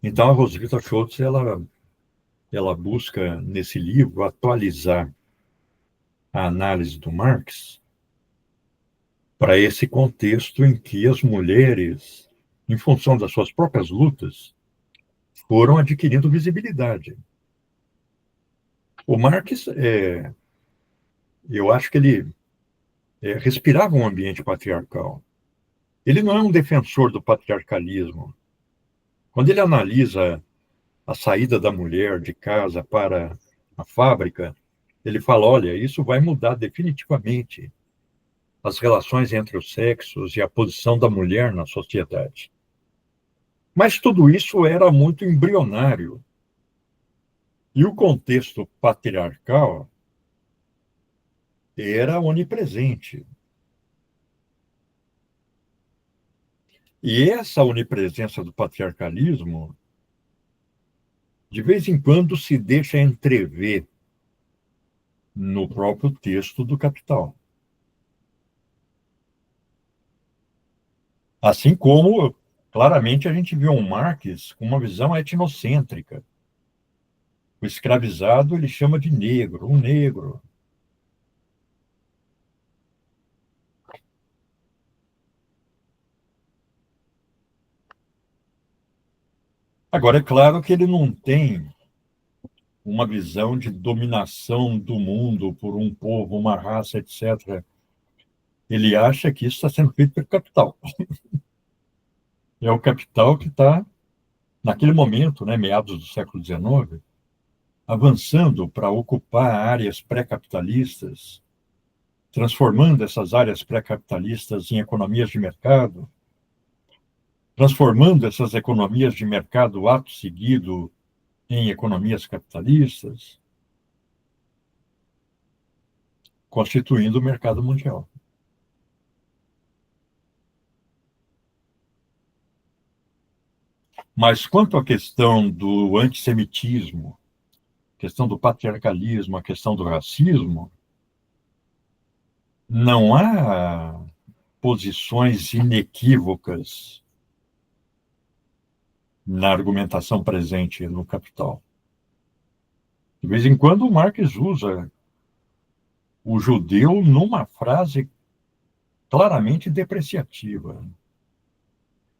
Então, a Roswitha Schultz, ela busca, nesse livro, atualizar a análise do Marx para esse contexto em que as mulheres, em função das suas próprias lutas, foram adquirindo visibilidade. O Marx eu acho que ele respirava um ambiente patriarcal. Ele não é um defensor do patriarcalismo. Quando ele analisa a saída da mulher de casa para a fábrica, ele fala: olha, isso vai mudar definitivamente as relações entre os sexos e a posição da mulher na sociedade. Mas tudo isso era muito embrionário. E o contexto patriarcal era onipresente. E essa onipresença do patriarcalismo, de vez em quando, se deixa entrever no próprio texto do Capital. Assim como, claramente, a gente vê um Marx com uma visão etnocêntrica. O escravizado ele chama de negro, um negro. Agora, é claro que ele não tem uma visão de dominação do mundo por um povo, uma raça, etc. Ele acha que isso está sendo feito pelo capital. É o capital que está, naquele momento, né, meados do século XIX, avançando para ocupar áreas pré-capitalistas, transformando essas áreas pré-capitalistas em economias de mercado, transformando essas economias de mercado, ato seguido, em economias capitalistas, constituindo o mercado mundial. Mas quanto à questão do antissemitismo, questão do patriarcalismo, a questão do racismo, não há posições inequívocas na argumentação presente no Capital. De vez em quando, o Marx usa o judeu numa frase claramente depreciativa.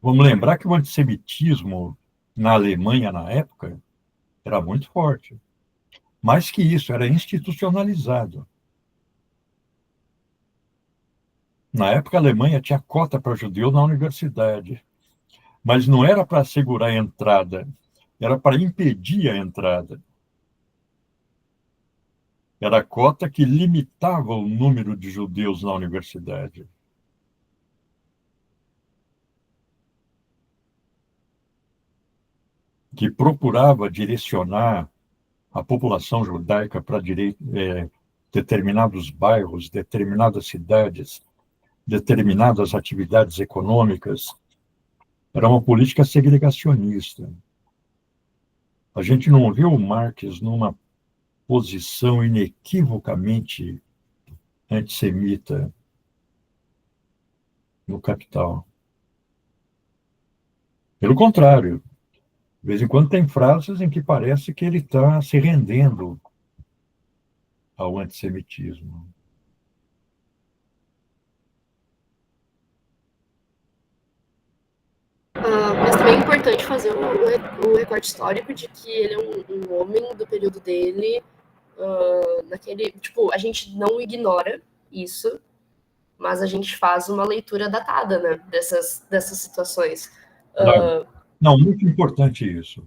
Vamos lembrar que o antissemitismo na Alemanha, na época, era muito forte. Mais que isso, era institucionalizado. Na época, a Alemanha tinha cota para judeu na universidade, mas não era para assegurar a entrada, era para impedir a entrada. Era a cota que limitava o número de judeus na universidade. Que procurava direcionar a população judaica para determinados bairros, determinadas cidades, determinadas atividades econômicas. Era uma política segregacionista. A gente não viu o Marx numa posição inequivocamente antissemita no Capital. Pelo contrário, de vez em quando tem frases em que parece que ele está se rendendo ao antissemitismo. Mas também é importante fazer o recorte histórico de que ele é um homem do período dele, naquele. Tipo, a gente não ignora isso, mas a gente faz uma leitura datada, né, dessas situações. Claro. Não, muito importante isso.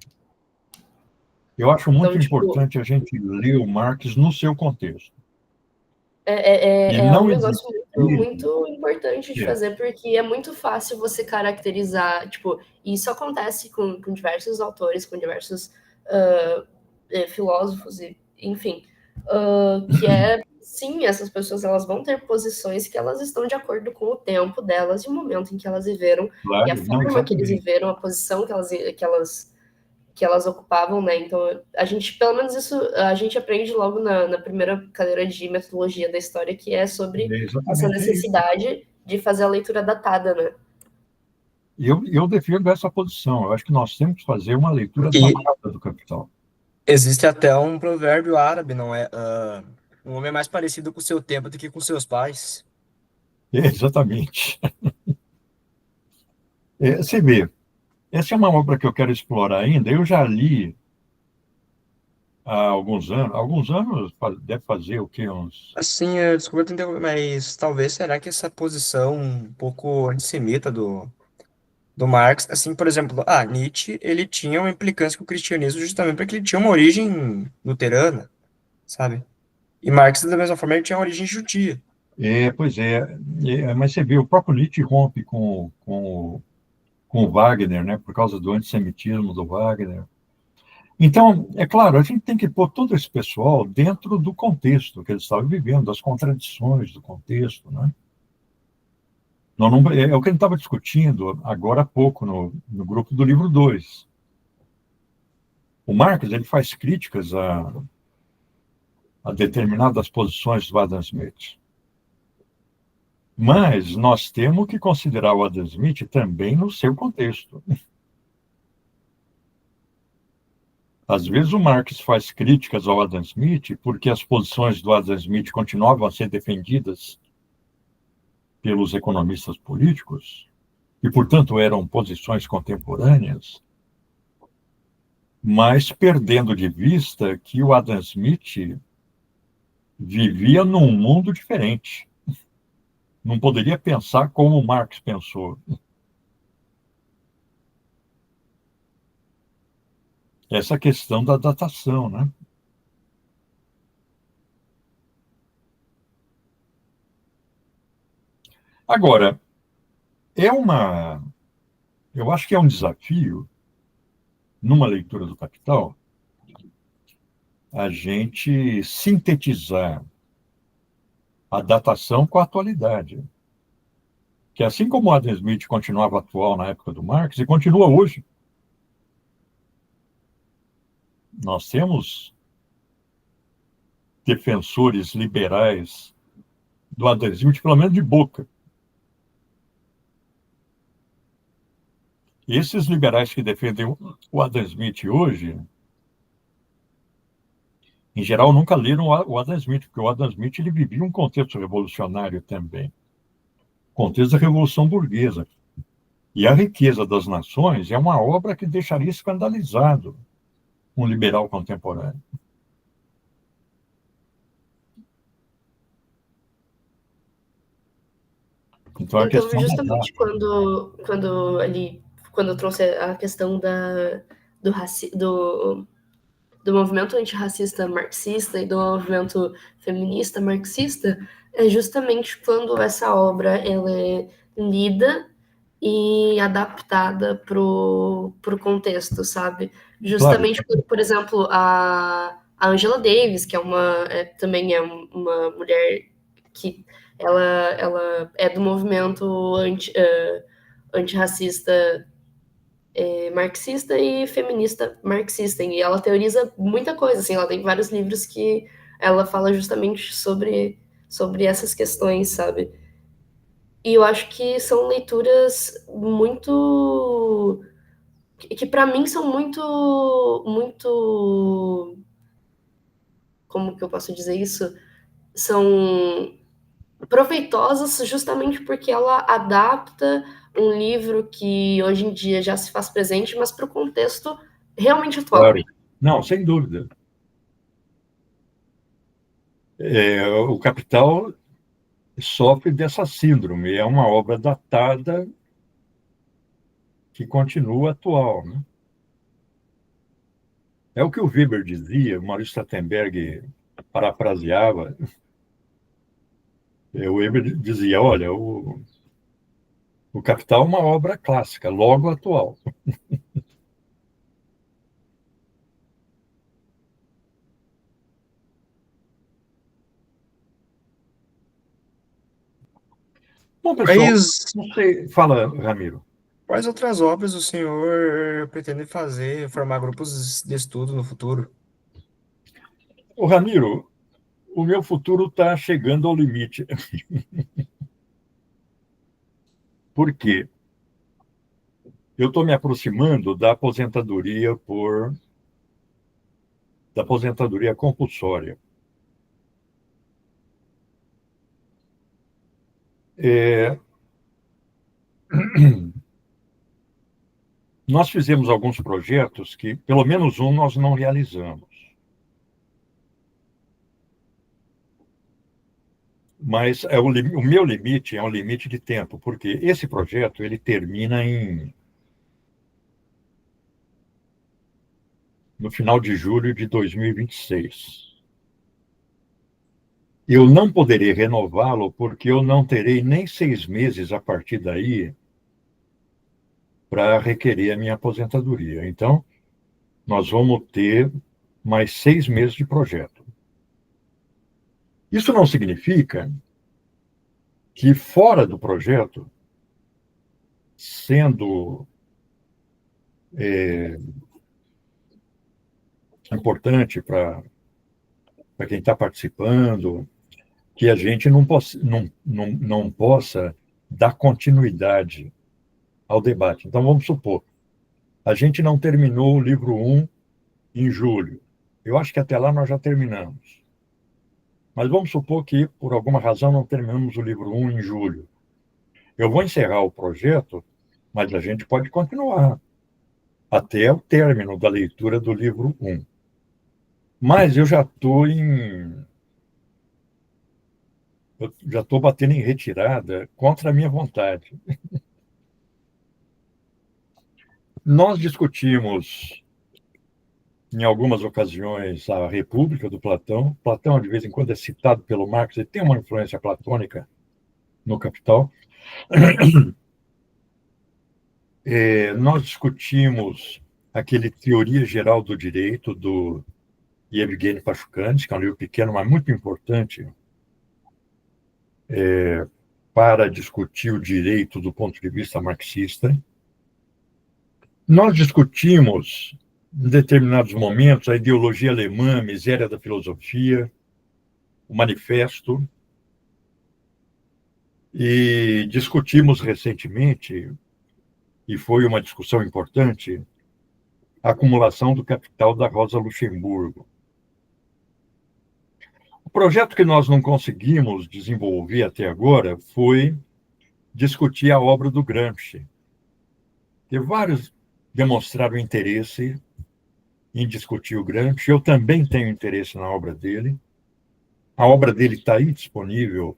Eu acho muito Então, tipo, importante a gente ler o Marx no seu contexto. é não um negócio existir. muito importante de fazer, porque é muito fácil você caracterizar, tipo, e isso acontece com diversos autores, com diversos filósofos, enfim, que sim, essas pessoas elas vão ter posições que elas estão de acordo com o tempo delas e o momento em que elas viveram, Claro, e a forma que eles viveram, a posição que elas ocupavam, né? Então, a gente, pelo menos isso, a gente aprende logo na primeira cadeira de metodologia da história, que é sobre essa necessidade de fazer a leitura datada, né? Eu defendo essa posição. Eu acho que nós temos que fazer uma leitura datada do Capital. Existe até um provérbio árabe, não é? Um homem é mais parecido com o seu tempo do que com seus pais. Exatamente. Você vê, essa é uma obra que eu quero explorar ainda. Eu já li há alguns anos, deve fazer o quê? Uns... Assim, desculpa te interromper, mas talvez será que essa posição um pouco antissemita do Marx, assim, por exemplo, Nietzsche, ele tinha uma implicância com o cristianismo justamente porque ele tinha uma origem luterana, sabe? E Marx, da mesma forma, ele tinha uma origem judia. Pois é, mas você vê, o próprio Nietzsche rompe com o Wagner, né, por causa do antissemitismo do Wagner. Então, é claro, a gente tem que pôr todo esse pessoal dentro do contexto que eles estavam vivendo, das contradições do contexto, né? É o que a gente estava discutindo agora há pouco no grupo do livro 2. O Marx ele faz críticas a determinadas posições do Adam Smith. Mas nós temos que considerar o Adam Smith também no seu contexto. Às vezes o Marx faz críticas ao Adam Smith porque as posições do Adam Smith continuavam a ser defendidas pelos economistas políticos e, portanto, eram posições contemporâneas, mas perdendo de vista que o Adam Smith vivia num mundo diferente. Não poderia pensar como Marx pensou. Essa questão da datação, né? Agora, eu acho que é um desafio, numa leitura do Capital, a gente sintetizar a datação com a atualidade. Que assim como o Adam Smith continuava atual na época do Marx, e continua hoje, nós temos defensores liberais do Adam Smith, pelo menos de boca. Esses liberais que defendem o Adam Smith hoje, em geral, nunca leram o Adam Smith, porque o Adam Smith ele vivia um contexto revolucionário também, contexto da Revolução Burguesa. E A Riqueza das Nações é uma obra que deixaria escandalizado um liberal contemporâneo. Então, a Então, questão da justamente data. quando eu trouxe a questão do movimento antirracista marxista e do movimento feminista marxista, é justamente quando essa obra ela é lida e adaptada pro contexto, sabe? Claro, Justamente, por exemplo, a Angela Davis, que também é uma mulher que ela é do movimento antirracista marxista e feminista marxista, e ela teoriza muita coisa, assim, ela tem vários livros que ela fala justamente sobre essas questões, sabe? E eu acho que são leituras muito que para mim são muito como que eu posso dizer isso? São proveitosas justamente porque ela adapta um livro que hoje em dia já se faz presente, mas para o contexto realmente atual. claro. Não, sem dúvida. O Capital sofre dessa síndrome. É uma obra datada que continua atual, né? É o que o Weber dizia, o Maurício Strattenberg parafraseava. O Weber dizia: olha, o Capital é uma obra clássica, logo atual. Bom, pessoal, Mas não sei. Fala, Ramiro. quais outras obras o senhor pretende fazer, formar grupos de estudo no futuro? O Ramiro, o meu futuro está chegando ao limite. Por quê? Eu estou me aproximando da aposentadoria compulsória. É, nós fizemos alguns projetos que, pelo menos um, nós não realizamos. Mas o meu limite é um limite de tempo, porque esse projeto ele termina no final de julho de 2026. Eu não poderei renová-lo porque eu não terei nem 6 meses a partir daí para requerer a minha aposentadoria. Então, nós vamos ter mais 6 meses de projeto. Isso não significa que fora do projeto, sendo importante para quem está participando, que a gente não possa dar continuidade ao debate. Então, vamos supor, a gente não terminou o livro 1 em julho. Eu acho que até lá nós já terminamos. Mas vamos supor que, por alguma razão, não terminamos o livro 1 em julho. Eu vou encerrar o projeto, mas a gente pode continuar até o término da leitura do livro 1. Mas eu já estou batendo em retirada contra a minha vontade. Nós discutimos, em algumas ocasiões, a República do Platão. Platão, de vez em quando, é citado pelo Marx, ele tem uma influência platônica no Capital. Nós discutimos aquele Teoria Geral do Direito, do Yevgeny Pashukansky, que é um livro pequeno, mas muito importante para discutir o direito do ponto de vista marxista. Nós discutimos, em determinados momentos, a ideologia alemã, a miséria da filosofia, o manifesto, e discutimos recentemente, e foi uma discussão importante, a acumulação do capital da Rosa Luxemburgo. O projeto que nós não conseguimos desenvolver até agora foi discutir a obra do Gramsci. E vários demonstraram interesse em discutir o Gramsci. Eu também tenho interesse na obra dele. A obra dele está aí disponível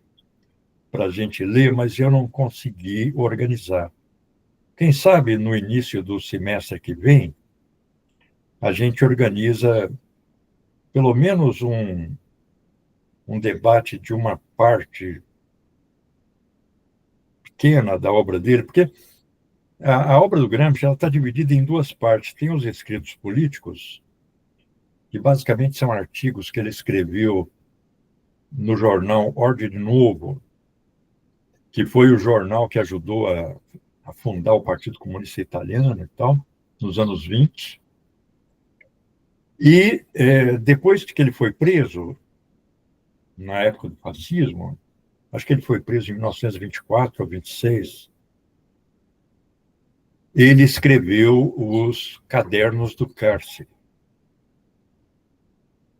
para a gente ler, mas eu não consegui organizar. Quem sabe no início do semestre que vem, a gente organiza pelo menos um debate de uma parte pequena da obra dele, porque a obra do Gramsci está dividida em duas partes. Tem os escritos políticos, que basicamente são artigos que ele escreveu no jornal Ordem Novo, que foi o jornal que ajudou a fundar o Partido Comunista Italiano e tal, nos anos 20. E depois que ele foi preso, na época do fascismo, acho que ele foi preso em 1924 ou 26, ele escreveu os Cadernos do Cárcere.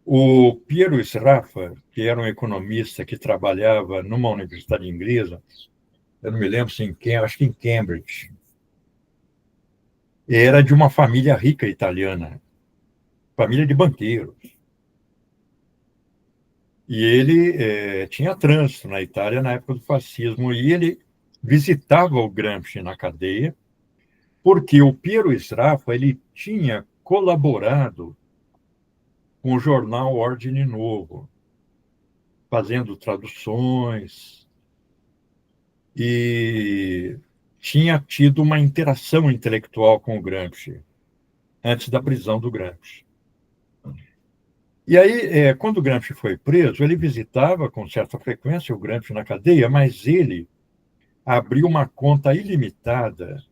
O Piero Sraffa, que era um economista que trabalhava numa universidade inglesa, eu não me lembro se acho que em Cambridge, era de uma família rica italiana, família de banqueiros. E ele tinha trânsito na Itália na época do fascismo, e ele visitava o Gramsci na cadeia, porque o Piero Sraffa ele tinha colaborado com o jornal Ordem Novo, fazendo traduções, e tinha tido uma interação intelectual com o Gramsci, antes da prisão do Gramsci. E aí, quando o Gramsci foi preso, ele visitava com certa frequência o Gramsci na cadeia, mas ele abriu uma conta ilimitada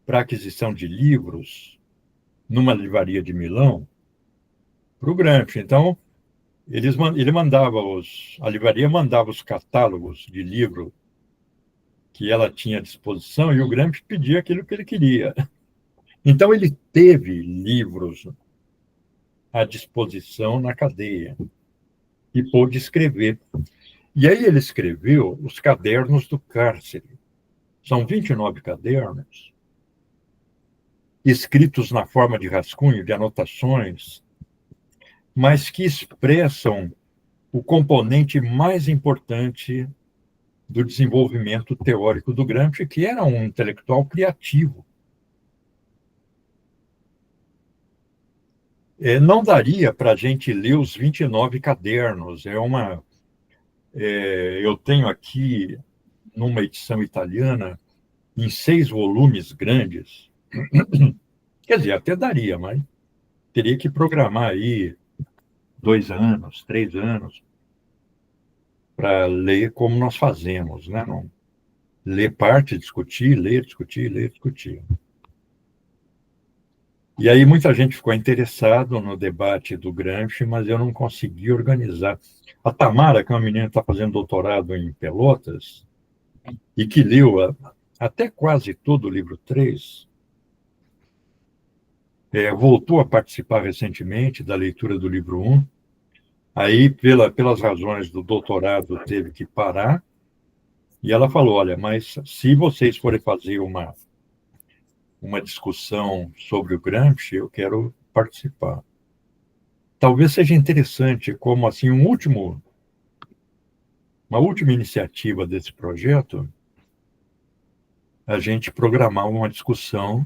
para aquisição de livros numa livraria de Milão para o Gramsci. Então, ele mandava a livraria mandava os catálogos de livro que ela tinha à disposição e o Gramsci pedia aquilo que ele queria. Então, ele teve livros à disposição na cadeia e pôde escrever. E aí ele escreveu os Cadernos do Cárcere. São 29 cadernos, escritos na forma de rascunho, de anotações, mas que expressam o componente mais importante do desenvolvimento teórico do Gramsci, que era um intelectual criativo. Não daria para a gente ler os 29 cadernos. Eu tenho aqui, numa edição italiana, em 6 volumes grandes. Quer dizer, até daria, mas teria que programar aí 2 anos, 3 anos, para ler como nós fazemos, né? Não, ler parte, discutir, ler, discutir, ler, discutir. E aí muita gente ficou interessado no debate do Gramsci, mas eu não consegui organizar. A Tamara, que é uma menina que está fazendo doutorado em Pelotas, e que leu até quase todo o livro 3, voltou a participar recentemente da leitura do livro 1. Aí, pelas razões do doutorado, teve que parar. E ela falou, olha, mas se vocês forem fazer uma discussão sobre o Gramsci, eu quero participar. Talvez seja interessante como assim uma última iniciativa desse projeto, a gente programar uma discussão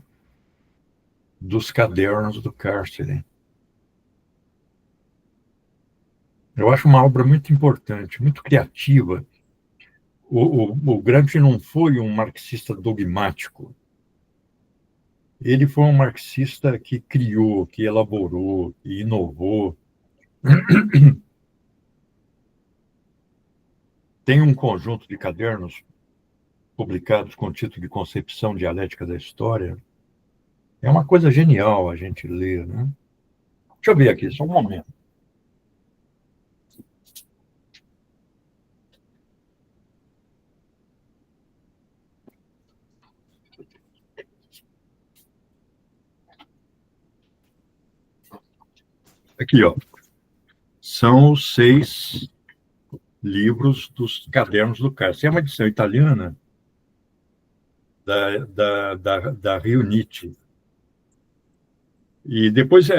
dos cadernos do cárcere. Eu acho uma obra muito importante, muito criativa. O Gramsci não foi um marxista dogmático. Ele foi um marxista que criou, que elaborou, que inovou. Tem um conjunto de cadernos publicados com o título de Concepção Dialética da História. É uma coisa genial a gente ler, né? Deixa eu ver aqui, só um momento. Aqui, ó. São os 6 livros dos cadernos do Cárcere. É uma edição italiana da Riunite. E depois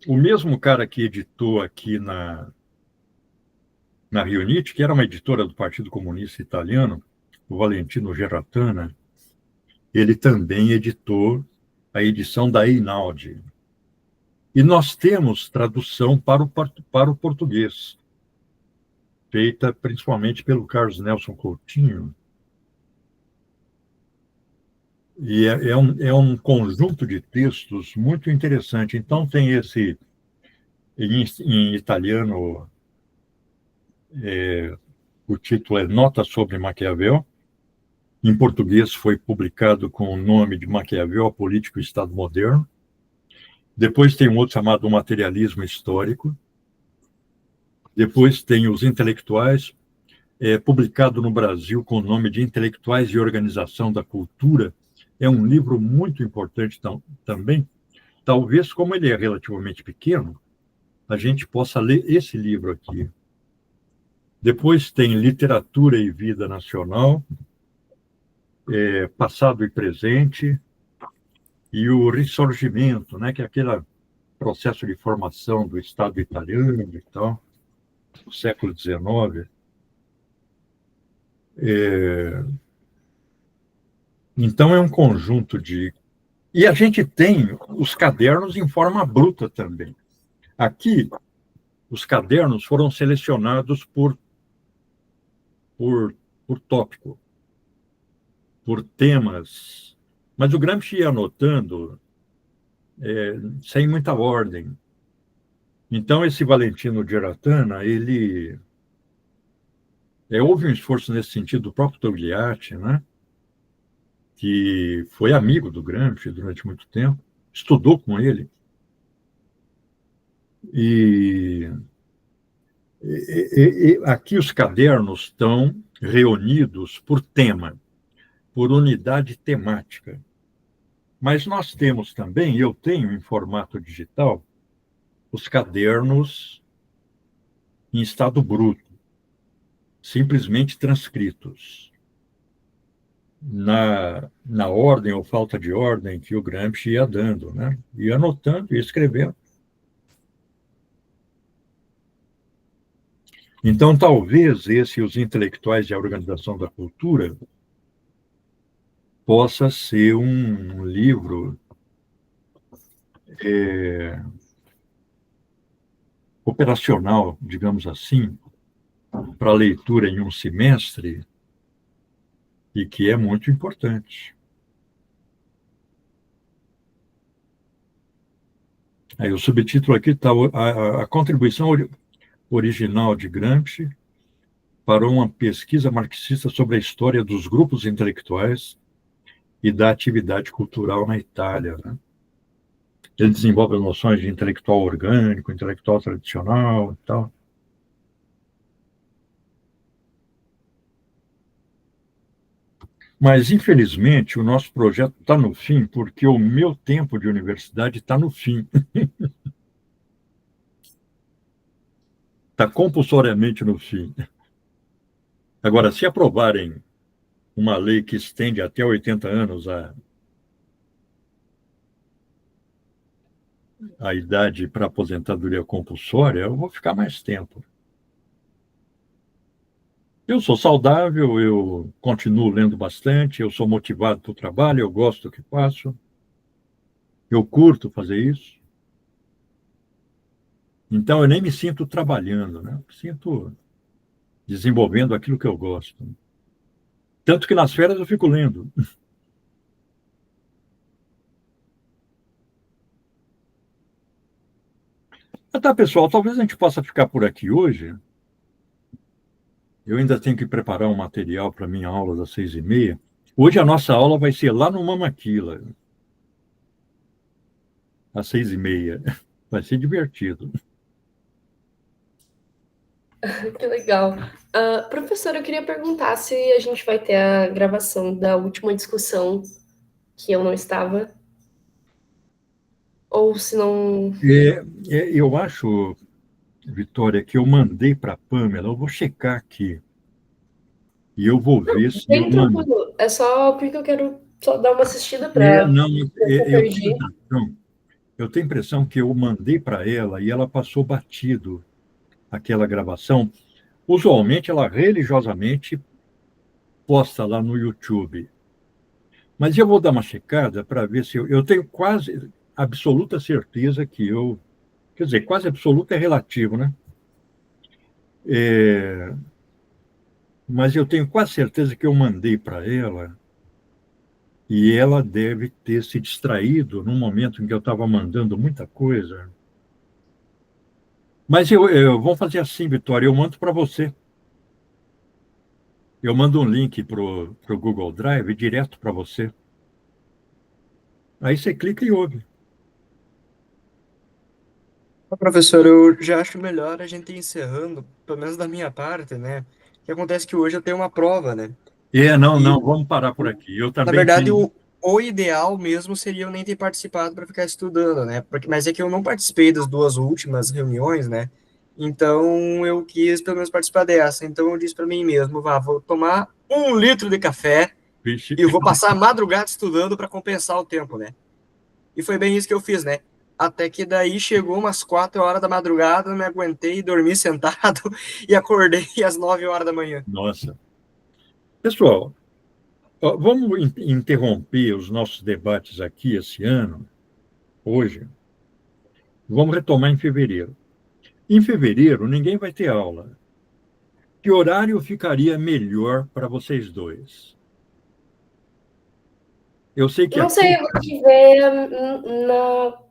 o mesmo cara que editou aqui na Riunite, que era uma editora do Partido Comunista Italiano, o Valentino Geratana, ele também editou a edição da Einaudi. E nós temos tradução para o português, feita principalmente pelo Carlos Nelson Coutinho. E é um conjunto de textos muito interessante. Então, tem esse, em italiano, o título é Nota sobre Maquiavel. Em português foi publicado com o nome de Maquiavel, a Política e o Estado Moderno. Depois tem um outro chamado Materialismo Histórico. Depois tem Os Intelectuais, publicado no Brasil com o nome de Intelectuais e Organização da Cultura. É um livro muito importante também. Talvez, como ele é relativamente pequeno, a gente possa ler esse livro aqui. Depois tem Literatura e Vida Nacional, Passado e Presente, e o Risorgimento, né, que é aquele processo de formação do Estado italiano e tal, do século XIX. Então, é um conjunto de... E a gente tem os cadernos em forma bruta também. Aqui, os cadernos foram selecionados por tópico, por temas. Mas o Gramsci ia anotando sem muita ordem. Então, esse Valentino Geratana, houve um esforço nesse sentido do próprio Togliatti, né? Que foi amigo do Gramsci durante muito tempo, estudou com ele. E aqui os cadernos estão reunidos por tema, por unidade temática. Mas nós temos também, eu tenho em formato digital, os cadernos em estado bruto, simplesmente transcritos, na ordem ou falta de ordem que o Gramsci ia dando, né? Ia anotando e escrevendo. Então, talvez Os Intelectuais e a Organização da Cultura possa ser um livro operacional, digamos assim, para leitura em um semestre e que é muito importante. Aí o subtítulo aqui está a contribuição original de Gramsci para uma pesquisa marxista sobre a história dos grupos intelectuais e da atividade cultural na Itália. Né? Ele desenvolve as noções de intelectual orgânico, intelectual tradicional e tal. Mas, infelizmente, o nosso projeto está no fim, porque o meu tempo de universidade está no fim. Está compulsoriamente no fim. Agora, se aprovarem uma lei que estende até 80 anos a idade para aposentadoria compulsória, eu vou ficar mais tempo. Eu sou saudável, eu continuo lendo bastante, eu sou motivado para o trabalho, eu gosto do que faço, eu curto fazer isso. Então, eu nem me sinto trabalhando, né? Eu me sinto desenvolvendo aquilo que eu gosto. Tanto que nas férias eu fico lendo. Tá, pessoal, talvez a gente possa ficar por aqui hoje. Eu ainda tenho que preparar um material para a minha aula das 6h30. Hoje a nossa aula vai ser lá no Mamaquila, às 6h30. Vai ser divertido. Que legal. Professor, eu queria perguntar se a gente vai ter a gravação da última discussão que eu não estava, ou se não. Eu acho, Vitória, que eu mandei para a Pamela, eu vou checar aqui, e eu vou ver se eu Bem mandei. tranquilo. É só porque eu quero só dar uma assistida para Não, ver se eu perdi. eu tenho a impressão que eu mandei para ela e ela passou batido aquela gravação. Usualmente ela religiosamente posta lá no YouTube. Mas eu vou dar uma checada para ver se eu tenho quase absoluta certeza que eu. Quer dizer, quase absoluta é relativo, né? É, mas eu tenho quase certeza que eu mandei para ela e ela deve ter se distraído num momento em que eu estava mandando muita coisa. Mas vamos fazer assim, Vitória, eu mando para você. Eu mando um link para o Google Drive direto para você. Aí você clica e ouve. Professor, eu já acho melhor a gente ir encerrando, pelo menos da minha parte, né? O que acontece é que hoje eu tenho uma prova, né? Não, E, vamos parar por aqui. Eu na também verdade, tenho. o ideal mesmo seria eu nem ter participado para ficar estudando, né? Mas é que eu não participei das duas últimas reuniões, né? Então eu quis pelo menos participar dessa. Então eu disse para mim mesmo, vou tomar 1 litro de café Vixe, e eu vou passar a madrugada estudando para compensar o tempo, né? E foi bem isso que eu fiz, né? Até que daí chegou umas 4 horas da madrugada, não me aguentei, dormi sentado e acordei às 9 horas da manhã. nossa. Pessoal, ó, vamos interromper os nossos debates aqui esse ano, hoje. Vamos retomar em fevereiro. Em fevereiro, ninguém vai ter aula. Que horário ficaria melhor para vocês dois? Eu sei que Não aqui. sei, eu vou ter que ver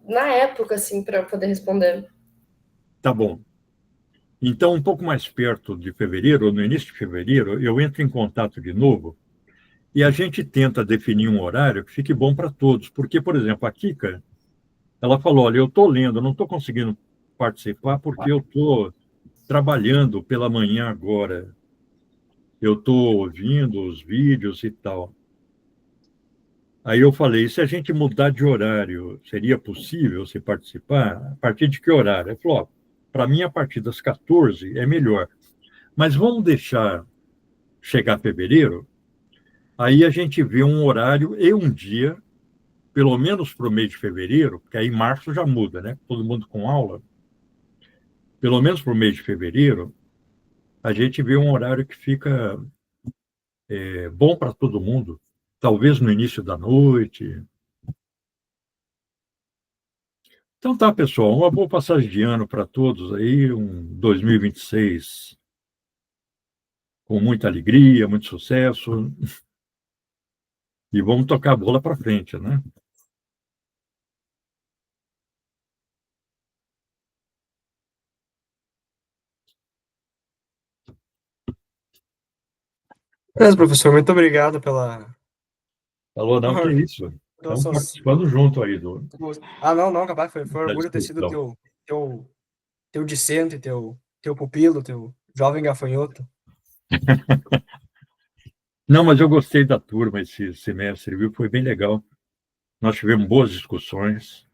na época, assim, para poder responder. Tá bom. Então, um pouco mais perto de fevereiro, ou no início de fevereiro, eu entro em contato de novo e a gente tenta definir um horário que fique bom para todos. Porque, por exemplo, a Kika, ela falou: olha, eu estou lendo, eu não estou conseguindo participar porque eu estou trabalhando pela manhã agora. Eu estou ouvindo os vídeos e tal. Aí eu falei: se a gente mudar de horário, seria possível você participar? A partir de que horário? Ele falou: para mim, a partir das 14 é melhor. Mas vamos deixar chegar fevereiro, aí a gente vê um horário e um dia, pelo menos para o mês de fevereiro, porque aí março já muda, né? Todo mundo com aula. Pelo menos para o mês de fevereiro, a gente vê um horário que fica bom para todo mundo, talvez no início da noite. Então tá, pessoal, uma boa passagem de ano para todos aí, um 2026 com muita alegria, muito sucesso, e vamos tocar a bola para frente, né? Beleza, professor, muito obrigado pela. Falou, não, que é isso. pelas Estamos suas- participando junto aí Ah, não, não, capaz, foi da orgulho ter sido discussão. teu discente, teu pupilo, teu jovem gafanhoto. Não, mas eu gostei da turma esse semestre, viu? Foi bem legal. Nós tivemos boas discussões.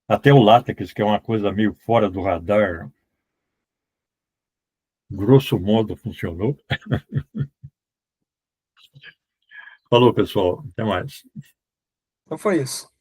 Até o látex, que é uma coisa meio fora do radar, grosso modo funcionou. Falou, pessoal. Até mais. Então foi isso.